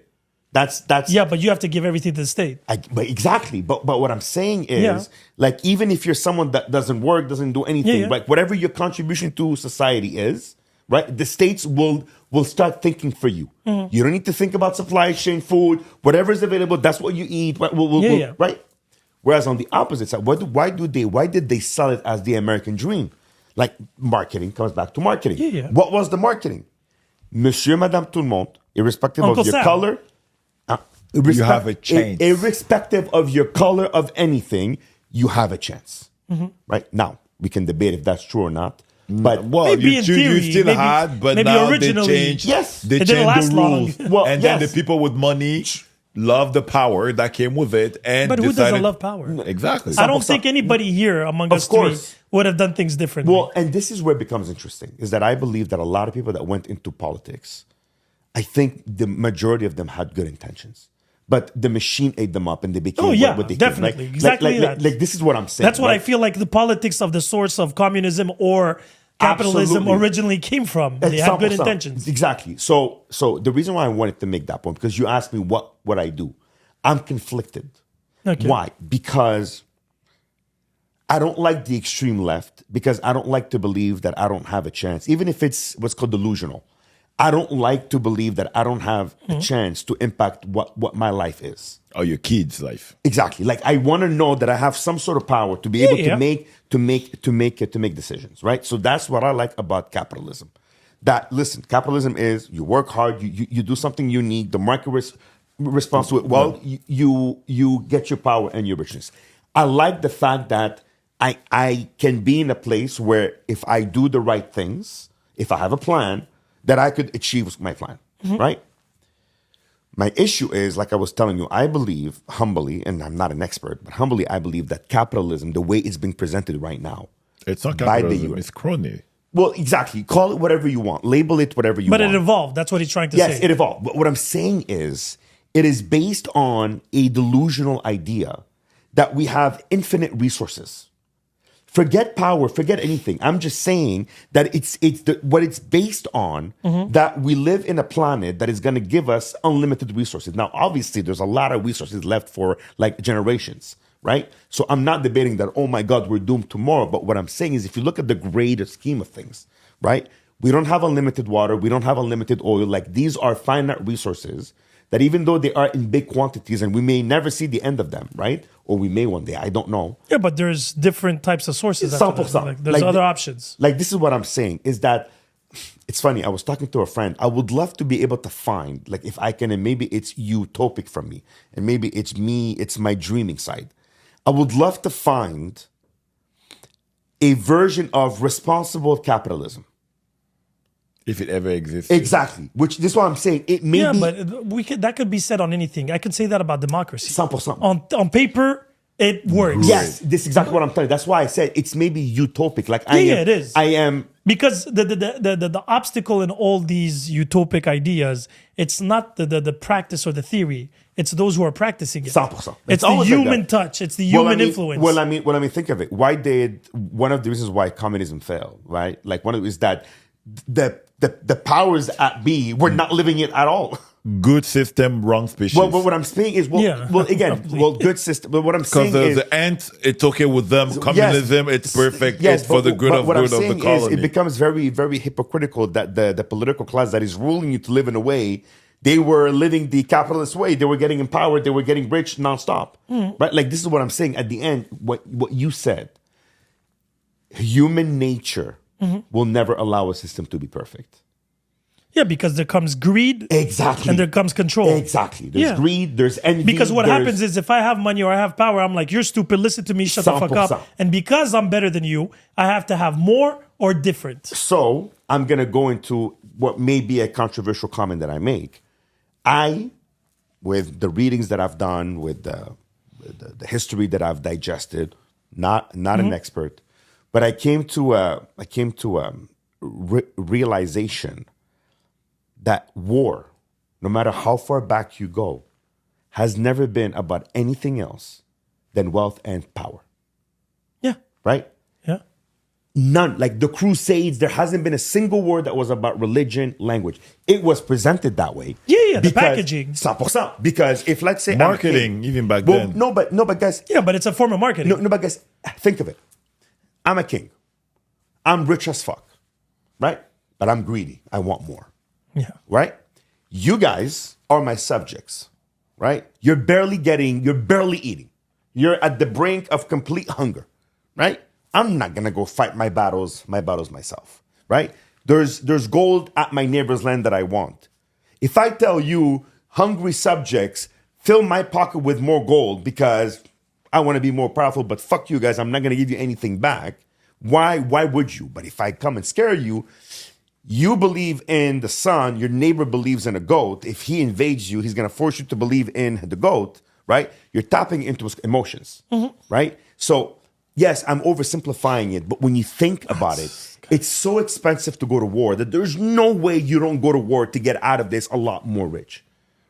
S1: That's
S3: Yeah, but you have to give everything to the state.
S1: But exactly. But what I'm saying is, like, even if you're someone that doesn't work, doesn't do anything, like whatever your contribution to society is, right? The states will start thinking for you. You don't need to think about supply chain, food, whatever is available. That's what you eat. Right? Whereas on the opposite side, why did they sell it as the American dream? Like, marketing comes back to marketing. What was the marketing? Monsieur, Madame, tout le monde, irrespective
S3: Uncle
S1: of your
S3: Sam.
S1: color,
S2: You have a chance.
S1: Irrespective of your color of anything, you have a chance. Right? Now, we can debate if that's true or not. But
S2: Well,
S3: Maybe
S2: you
S3: in theory,
S2: still
S3: maybe-
S2: had, but
S3: maybe
S2: now they
S3: originally-
S2: changed.
S1: Yes.
S2: They
S3: It didn't
S2: changed
S3: last
S2: the rules,
S3: long.
S1: Well,
S2: and then the
S1: yes.
S2: people with money love the power that came with it, and
S3: But who
S2: decided,
S3: doesn't love power?
S2: Exactly.
S3: I don't think anybody here among us three
S1: course.
S3: would have done things differently.
S1: Well, and this is where it becomes interesting, is that I believe that a lot of people that went into politics, I think the majority of them had good intentions. But the machine ate them up and they became what they
S3: definitely.
S1: became.
S3: Exactly that.
S1: Like, this is what I'm saying.
S3: That's what I
S1: right?
S3: feel like the politics of the source of communism or capitalism
S1: Absolutely.
S3: originally came from. They had good intentions.
S1: Exactly. So the reason why I wanted to make that point, because you asked me what I do. I'm conflicted.
S3: Okay.
S1: Why? Because I don't like the extreme left, because I don't like to believe that I don't have a chance, even if it's what's called delusional. I don't like to believe that I don't have a chance to impact what my life is.
S2: Oh, your kid's life.
S1: Exactly. Like, I want to know that I have some sort of power to be able to make decisions, right? So that's what I like about capitalism. That, listen, capitalism is you work hard, you do something unique, the market responds to it. Well, you get your power and your richness. I like the fact that I can be in a place where if I do the right things, if I have a plan, that I could achieve my plan, right? My issue is, like I was telling you, I believe humbly, and I'm not an expert, but humbly I believe that capitalism, the way it's being presented right now,
S2: It's not
S1: by the
S2: capitalism.
S1: US.
S2: It's crony.
S1: Well, exactly. Call it whatever you want. Label it whatever you
S3: But
S1: want.
S3: it evolved. That's what he's trying to
S1: Yes,
S3: say.
S1: it evolved. But what I'm saying is, it is based on a delusional idea that we have infinite resources. Forget power, forget anything. I'm just saying that what it's based on, that we live in a planet that is going to give us unlimited resources. Now, obviously, there's a lot of resources left for like generations, right? So I'm not debating that, oh my God, we're doomed tomorrow. But what I'm saying is, if you look at the greater scheme of things, right? We don't have unlimited water. We don't have unlimited oil. Like, these are finite resources that, even though they are in big quantities and we may never see the end of them, right? Or we may one day, I don't know.
S3: Yeah, but there's different types of sources. After that.
S1: 100%.
S3: Like, there's other options.
S1: Like, this is what I'm saying, is that it's funny. I was talking to a friend. I would love to be able to find, like, if I can, and maybe it's utopic from me, and maybe it's me, it's my dreaming side. I would love to find a version of responsible capitalism.
S2: If it ever exists.
S1: Exactly. Which, this is what I'm saying. It may
S3: Yeah,
S1: be
S3: but that could be said on anything. I could say that about democracy.
S1: 100%.
S3: On paper, it works.
S1: Yes, this is exactly what I'm telling you. That's why I said it's maybe utopic. Like,
S3: Yeah, it is.
S1: I am.
S3: Because the obstacle in all these utopic ideas, it's not the practice or the theory. It's those who are practicing it.
S1: 100%.
S3: It's the
S1: always like
S3: human
S1: that.
S3: touch. It's the human influence.
S1: Well, I mean, think of it. Why did one of the reasons why communism failed, right? Like, one of it is that the powers at be were not living it at all.
S2: Good system, wrong species.
S1: Well, what I'm saying is, good system. But what I'm saying
S2: Because
S1: is,
S2: the ant, it's okay with them. Communism, it's perfect.
S1: Yes,
S2: it's for the good of the colony.
S1: It becomes very, very hypocritical that the political class that is ruling you to live in a way, they were living the capitalist way. They were getting empowered. They were getting rich nonstop. Right? Like, this is what I'm saying. At the end, what you said, human nature will never allow a system to be perfect.
S3: Yeah, because there comes greed.
S1: Exactly.
S3: And there comes control.
S1: Exactly. There's greed, there's envy.
S3: Because what happens is, if I have money or I have power, I'm like, you're stupid, listen to me, shut the fuck up.
S1: 100%.
S3: And because I'm better than you, I have to have more or different.
S1: So I'm going to go into what may be a controversial comment that I make. With the readings that I've done, with the history that I've digested, not an expert, but I came to a realization that war, no matter how far back you go, has never been about anything else than wealth and power.
S3: Yeah.
S1: Right?
S3: Yeah.
S1: None. Like the Crusades, there hasn't been a single war that was about religion, language. It was presented that way.
S3: Yeah, the packaging.
S1: 100%. Because if, let's say,
S2: marketing, even back then.
S1: No, but guys.
S3: Yeah, but it's a form of marketing.
S1: No, but guys, think of it. I'm a king. I'm rich as fuck. Right? But I'm greedy. I want more.
S3: Yeah.
S1: Right? You guys are my subjects. Right? You're barely eating. You're at the brink of complete hunger. Right? I'm not gonna go fight my battles myself. Right? There's gold at my neighbor's land that I want. If I tell you, hungry subjects, fill my pocket with more gold because I want to be more powerful, but fuck you guys, I'm not gonna give you anything back. Why would you? But if I come and scare you, you believe in the sun, your neighbor believes in a goat. If he invades you, he's going to force you to believe in the goat, right? You're tapping into his emotions, right? So, yes, I'm oversimplifying it, but when you think about it, it's so expensive to go to war that there's no way you don't go to war to get out of this a lot more rich.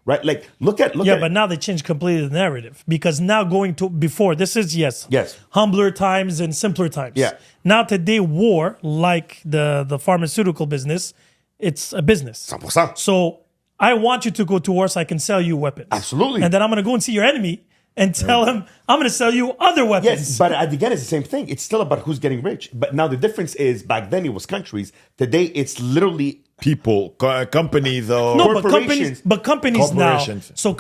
S1: Right? Like, look at
S3: but now they changed completely the narrative, because now going to before, this is yes, humbler times and simpler times.
S1: Yeah.
S3: Now today, war, like the pharmaceutical business, it's a business.
S1: 100%.
S3: So I want you to go to war so I can sell you weapons.
S1: Absolutely.
S3: And then I'm going to go and see your enemy and tell him, I'm going to sell you other weapons.
S1: Yes, but again, it's the same thing. It's still about who's getting rich. But now the difference is, back then it was countries. Today it's literally
S2: people, companies, or
S3: corporations. But companies now. So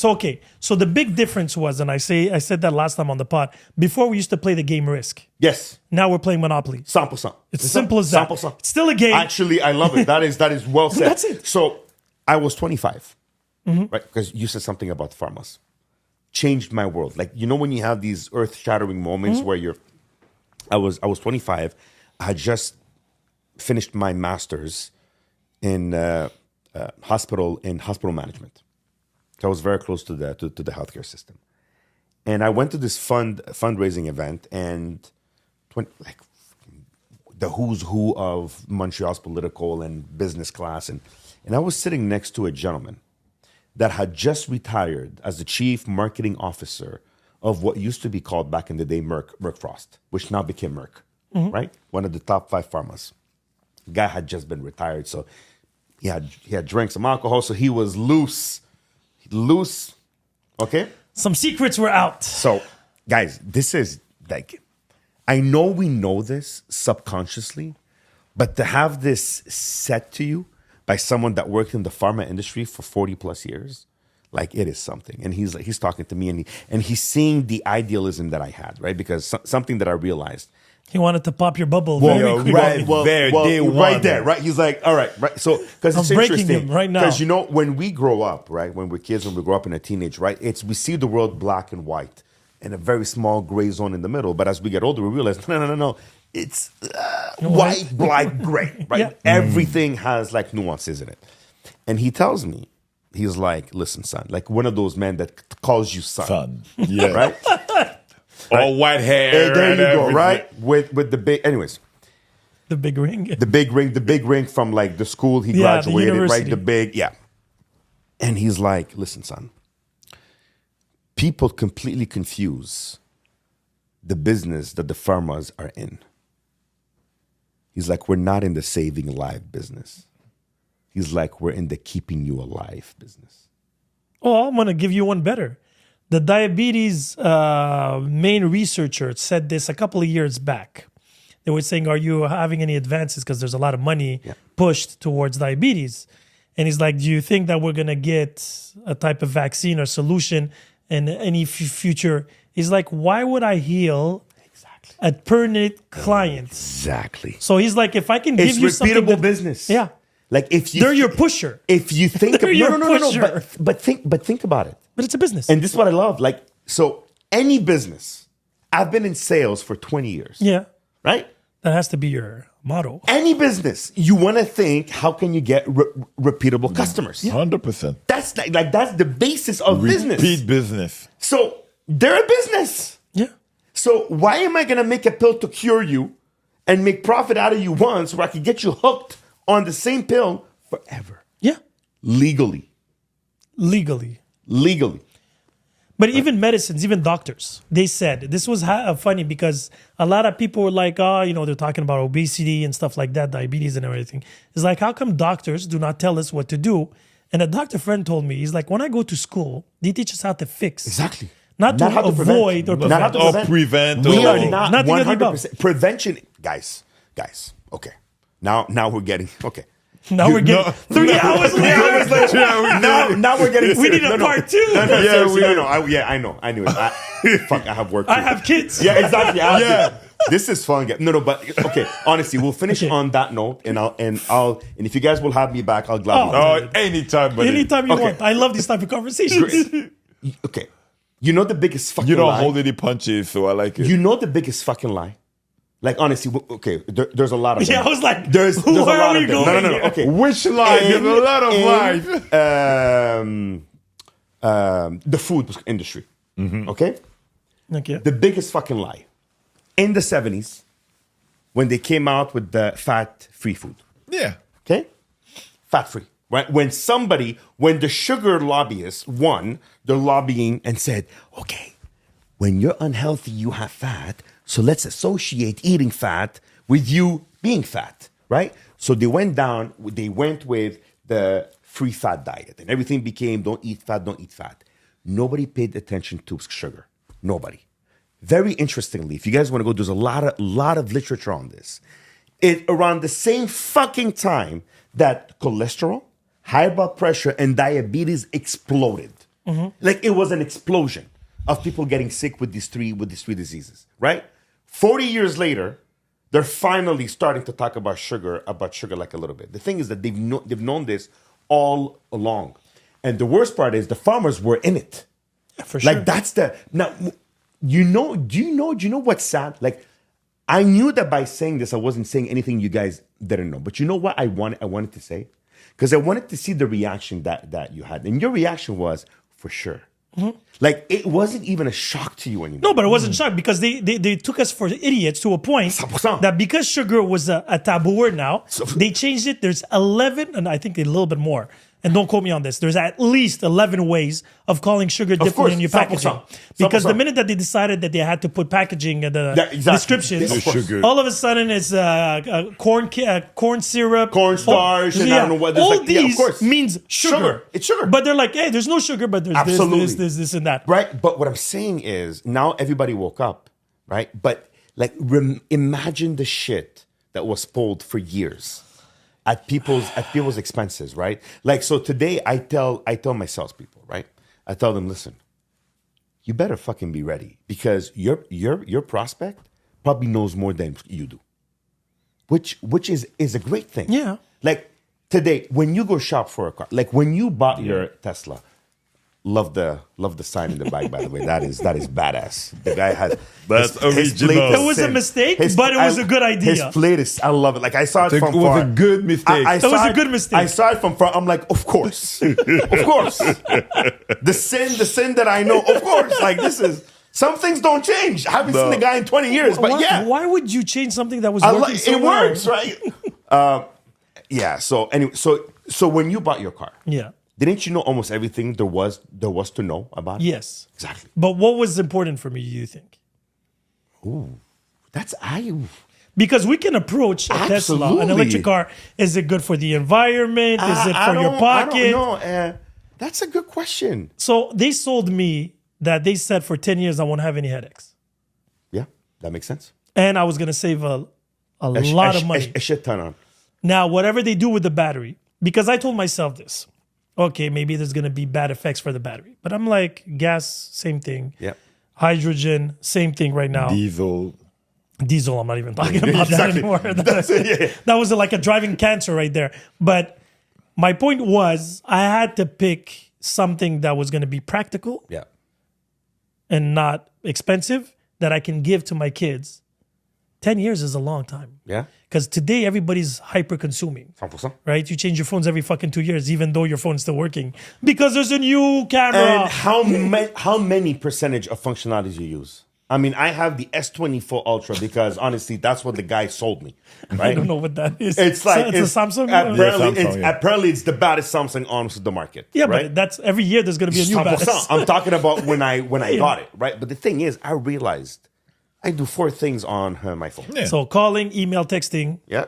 S3: okay. So the big difference was, and I said that last time on the pod, before we used to play the game Risk.
S1: Yes.
S3: Now we're playing Monopoly.
S1: 100%.
S3: It's simple as that.
S1: 100%.
S3: It's still a game.
S1: Actually, I love it. That is well said.
S3: That's it.
S1: So I was 25, right? Because you said something about pharmas. Changed my world. Like, you know, when you have these earth-shattering moments where I was 25. I had just finished my master's in hospital management. So I was very close to the healthcare system. And I went to this fundraising event, and the who's who of Montreal's political and business class. And I was sitting next to a gentleman that had just retired as the chief marketing officer of what used to be called back in the day Merck Frost, which now became Merck, right? One of the top 5 pharmas. Guy had just been retired, so he had drank some alcohol, so he was loose, okay?
S3: Some secrets were out.
S1: So, guys, this is like, I know we know this subconsciously, but to have this said to you by someone that worked in the pharma industry for 40 plus years, like it is something. And he's talking to me and he's seeing the idealism that I had, right? Because something that I realized.
S3: He wanted to pop your bubble very quickly.
S1: Right there, right? He's like, all right, right. So, because it's
S3: breaking
S1: interesting,
S3: him right now.
S1: Because when we grow up, right? When we're kids, when we grow up in a teenage, right? We see the world black and white, and a very small gray zone in the middle. But as we get older, we realize, no. It's white, black, gray, right?
S3: Yeah.
S1: Everything has like nuances in it. And he tells me, he's like, listen, son, like one of those men that calls you son.
S2: Yeah.
S1: Right?
S2: All white hair.
S1: And there you
S2: everything.
S1: go, right? With the big, anyways.
S3: The big ring.
S1: The big ring from like the school he
S3: the
S1: graduated, right?
S3: university.
S1: And he's like, listen, son, people completely confuse the business that the pharmas are in. He's like, we're not in the saving life business. He's like, we're in the keeping you alive business.
S3: Oh, I'm going to give you one better. The diabetes main researcher said this a couple of years back. They were saying, are you having any advances? Because there's a lot of money pushed towards diabetes. And he's like, do you think that we're going to get a type of vaccine or solution in any future? He's like, why would I heal a permanent client?
S1: Exactly.
S3: So he's like, if I can give you something.
S1: It's repeatable business.
S3: Yeah.
S1: Like if you.
S3: They're your pusher.
S1: If you think.
S3: They're your
S1: No.
S3: pusher.
S1: But think about it.
S3: But it's a business.
S1: And this is what I love. Like, so any business, I've been in sales for 20 years.
S3: Yeah.
S1: Right?
S3: That has to be your motto.
S1: Any business, you want to think, how can you get repeatable customers?
S2: 100%.
S1: That's like that's the basis of business.
S2: Repeat business.
S1: So they're a business.
S3: Yeah.
S1: So why am I going to make a pill to cure you and make profit out of you once where I can get you hooked on the same pill forever?
S3: Yeah.
S1: Legally.
S3: But even medicines, even doctors, they said, this was funny because a lot of people were like, they're talking about obesity and stuff like that, diabetes and everything. It's like, how come doctors do not tell us what to do? And a doctor friend told me, he's like, when I go to school, they teach us how to fix.
S1: Exactly.
S3: Not to
S1: how to
S3: avoid
S1: prevent.
S3: or
S1: Not
S3: prevent.
S1: how to
S2: prevent.
S1: We are
S2: or-
S1: not
S3: Nothing of the above.
S1: 100%. Prevention, guys, okay. Now we're getting, okay.
S3: Now we're getting 3 hours later.
S1: Now we're getting.
S3: We need a part 2.
S1: I know. I knew it. Fuck, I have work.
S3: I have kids.
S1: Yeah, exactly. This is fun. But okay. Honestly, we'll finish on that note, and if you guys will have me back, I'll gladly.
S2: Anytime, buddy.
S3: Anytime you want. I love these type of conversations.
S1: Okay. You know the biggest fucking
S2: You don't
S1: lie?
S2: hold any punches, so I like it.
S1: You know the biggest fucking lie? Like, honestly, okay, there's a lot of them.
S3: Yeah, I was like,
S1: there's a
S3: where
S1: lot
S3: are we
S1: of them.
S3: going
S1: No,
S3: here?
S1: okay.
S2: Which line? There's a lot of lines.
S1: The food industry, okay?
S3: Okay.
S1: The biggest fucking lie. In the 70s, when they came out with the fat-free food,
S2: Yeah.
S1: okay? Fat-free, right? When the sugar lobbyists won, they're lobbying and said, okay, when you're unhealthy, you have fat, so let's associate eating fat with you being fat, right? So they went with the free fat diet, and everything became don't eat fat. Nobody paid attention to sugar. Nobody. Very interestingly, if you guys want to go, there's a lot of literature on this. Around the same fucking time that cholesterol, high blood pressure, and diabetes exploded. Like it was an explosion of people getting sick with these three diseases, right? 40 years later, they're finally starting to talk about sugar like a little bit. The thing is that they've known this all along. And the worst part is the farmers were in it.
S3: Yeah, for sure.
S1: Like that's do you know what's sad? Like I knew that by saying this, I wasn't saying anything you guys didn't know. But you know what I wanted to say? Because I wanted to see the reaction that you had. And your reaction was, for sure. Like, it wasn't even a shock to you anymore.
S3: No, but it wasn't shocked because they took us for idiots to a point
S1: 100%.
S3: that because sugar was a taboo word now, they changed it. There's 11, and I think a little bit more. And don't quote me on this. There's at least 11 ways of calling sugar differently in your packaging.
S1: 100%.
S3: Because the minute that they decided that they had to put packaging in the descriptions,
S2: sugar.
S3: all of a sudden it's corn syrup,
S1: cornstarch, and I don't know what.
S3: All
S1: like,
S3: these
S1: of course.
S3: means sugar.
S1: It's sugar.
S3: But they're like, hey, there's no sugar, but there's this, and that.
S1: Right, but what I'm saying is now everybody woke up, right? But like, imagine the shit that was pulled for years at people's expenses, right? Like, so today I tell my salespeople, right? I tell them, listen, you better fucking be ready because your prospect probably knows more than you do, which is a great thing.
S3: Yeah.
S1: Like today, when you go shop for a car, like when you bought your Tesla. Love the sign in the back, by the way. That is badass. The guy has
S2: that's original.
S3: It was a mistake, but it was a good idea.
S1: His plate is, I love it. Like I saw it from far.
S2: It was a good mistake.
S3: It was a good mistake.
S1: I saw it from far. I'm like, of course, of course. The sin that I know, of course. Like this is. Some things don't change. I haven't seen the guy in 20 years, but
S3: why would you change something that was working so
S1: it
S3: well?
S1: works, right? Yeah. So anyway, so when you bought your car,
S3: Yeah.
S1: didn't you know almost everything there was to know about it?
S3: Yes.
S1: Exactly.
S3: But what was important for me, you think?
S1: That's
S3: Because we can approach a Tesla, an
S1: Absolutely.
S3: electric car. Is it good for the environment? Is it for your pocket?
S1: I don't know. That's a good question.
S3: So they sold me that they said for 10 years I won't have any headaches.
S1: Yeah, that makes sense.
S3: And I was going to save a lot of money.
S1: A shit ton on.
S3: Now, whatever they do with the battery, because I told myself this, okay, maybe there's going to be bad effects for the battery. But I'm like, gas, same thing.
S1: Yeah.
S3: Hydrogen, same thing right now.
S2: Diesel.
S3: Diesel, I'm not even talking about that anymore. That was like a driving cancer right there. But my point was, I had to pick something that was going to be practical
S1: Yeah.
S3: and not expensive that I can give to my kids. 10 years is a long time.
S1: Yeah.
S3: Because today everybody's hyper consuming.
S1: 100%.
S3: Right? You change your phones every fucking 2 years, even though your phone's still working. Because there's a new camera.
S1: And how many percentage of functionalities you use? I mean, I have the S24 Ultra because honestly, that's what the guy sold me. Right?
S3: I don't know what that is.
S1: It's like
S3: it's a Samsung.
S1: Apparently, it's the baddest Samsung on the market.
S3: Yeah,
S1: right?
S3: but that's every year. There's going to be a new baddest.
S1: I'm talking about when I got it, right? But the thing is, I realized I do 4 things on my phone.
S2: Yeah.
S3: So calling, email, texting,
S1: Yeah.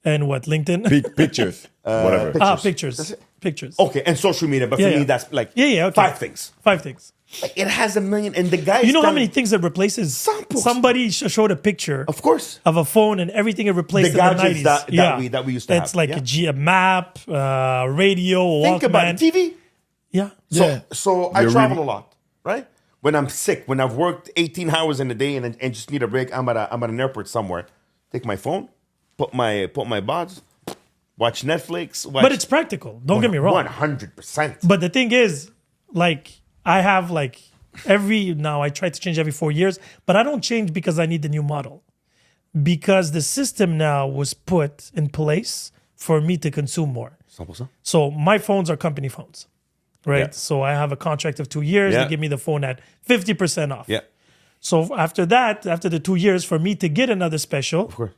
S3: and what? LinkedIn.
S2: Pictures. Whatever.
S1: Pictures.
S3: Pictures.
S1: Okay, and social media, but for me, that's like
S3: okay.
S1: 5 things.
S3: 5 things.
S1: Like, it has a million, and the guy.
S3: You know how many things it replaces?
S1: Samples.
S3: Somebody showed a picture
S1: Of course.
S3: of a phone and everything it replaced
S1: The
S3: in the
S1: gadgets
S3: 90s.
S1: that we used to have.
S3: It's like
S1: Yeah.
S3: a map, radio,
S1: Think
S3: Walkman.
S1: about it. TV.
S3: Yeah.
S1: So I travel a lot, right? When I'm sick, when I've worked 18 hours in a day and just need a break, I'm at an airport somewhere. Take my phone, put my buds, watch Netflix.
S3: But it's practical. Don't get me wrong.
S1: 100%.
S3: But the thing is, like, I have like now I try to change every 4 years, but I don't change because I need the new model. Because the system now was put in place for me to consume more. So my phones are company phones, right?
S1: Yeah.
S3: So I have a contract of 2 years.
S1: Yeah.
S3: They give me the phone at 50% off.
S1: Yeah.
S3: So after the 2 years, for me to get another special,
S1: Of course.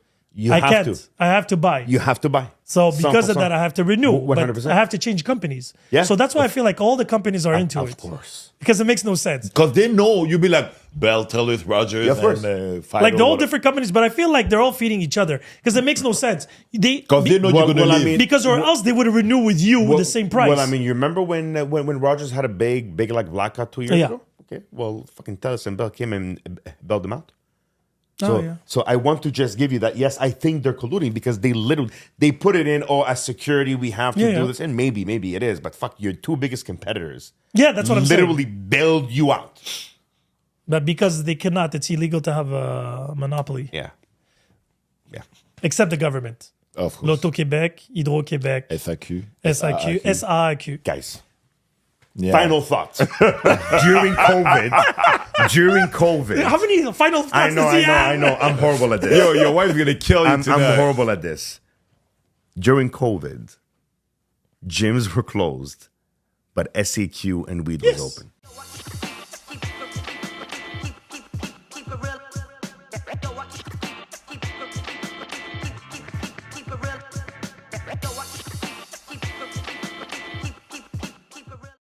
S3: I can't. I have to buy.
S1: You have to buy.
S3: So because of that, I have to renew.
S1: 100%.
S3: But I have to change companies.
S1: Yeah.
S3: So that's why I feel like all the companies are into it.
S1: Of course.
S3: Because it makes no sense.
S2: Because they know you'll be like Bell, Telus, Rogers,
S1: Yeah, of course.
S2: and
S3: Like they're all different companies, but I feel like they're all feeding each other because it makes no sense.
S2: Because they know you're going to
S1: well, I
S2: leave.
S1: mean-
S3: because or else they would have renewed with you with the same price.
S1: Well, I mean, you remember when Rogers had a big like blackout 2 years
S3: Yeah.
S1: ago? Okay. Well, fucking Telus and Bell came and bailed them out.
S3: Oh,
S1: So I want to just give you that. Yes, I think they're colluding because they put it in. Oh, as security, we have to do this, and maybe it is. But fuck, your 2 biggest competitors.
S3: Yeah, that's what I'm
S1: literally
S3: saying.
S1: bailed you out.
S3: But because they cannot, it's illegal to have a monopoly.
S1: Yeah.
S3: Except the government.
S2: Of course.
S3: L'Auto-Québec, Hydro-Québec,
S2: SAQ.
S3: SAQ, SAQ.
S1: Guys,
S2: Yeah.
S1: final thoughts. During COVID.
S3: How many final thoughts does he have?
S1: I know. I'm horrible at this.
S2: Yo, your wife's going to kill you
S1: I'm
S2: tonight.
S1: horrible at this. During COVID, gyms were closed, but SAQ and weed was open.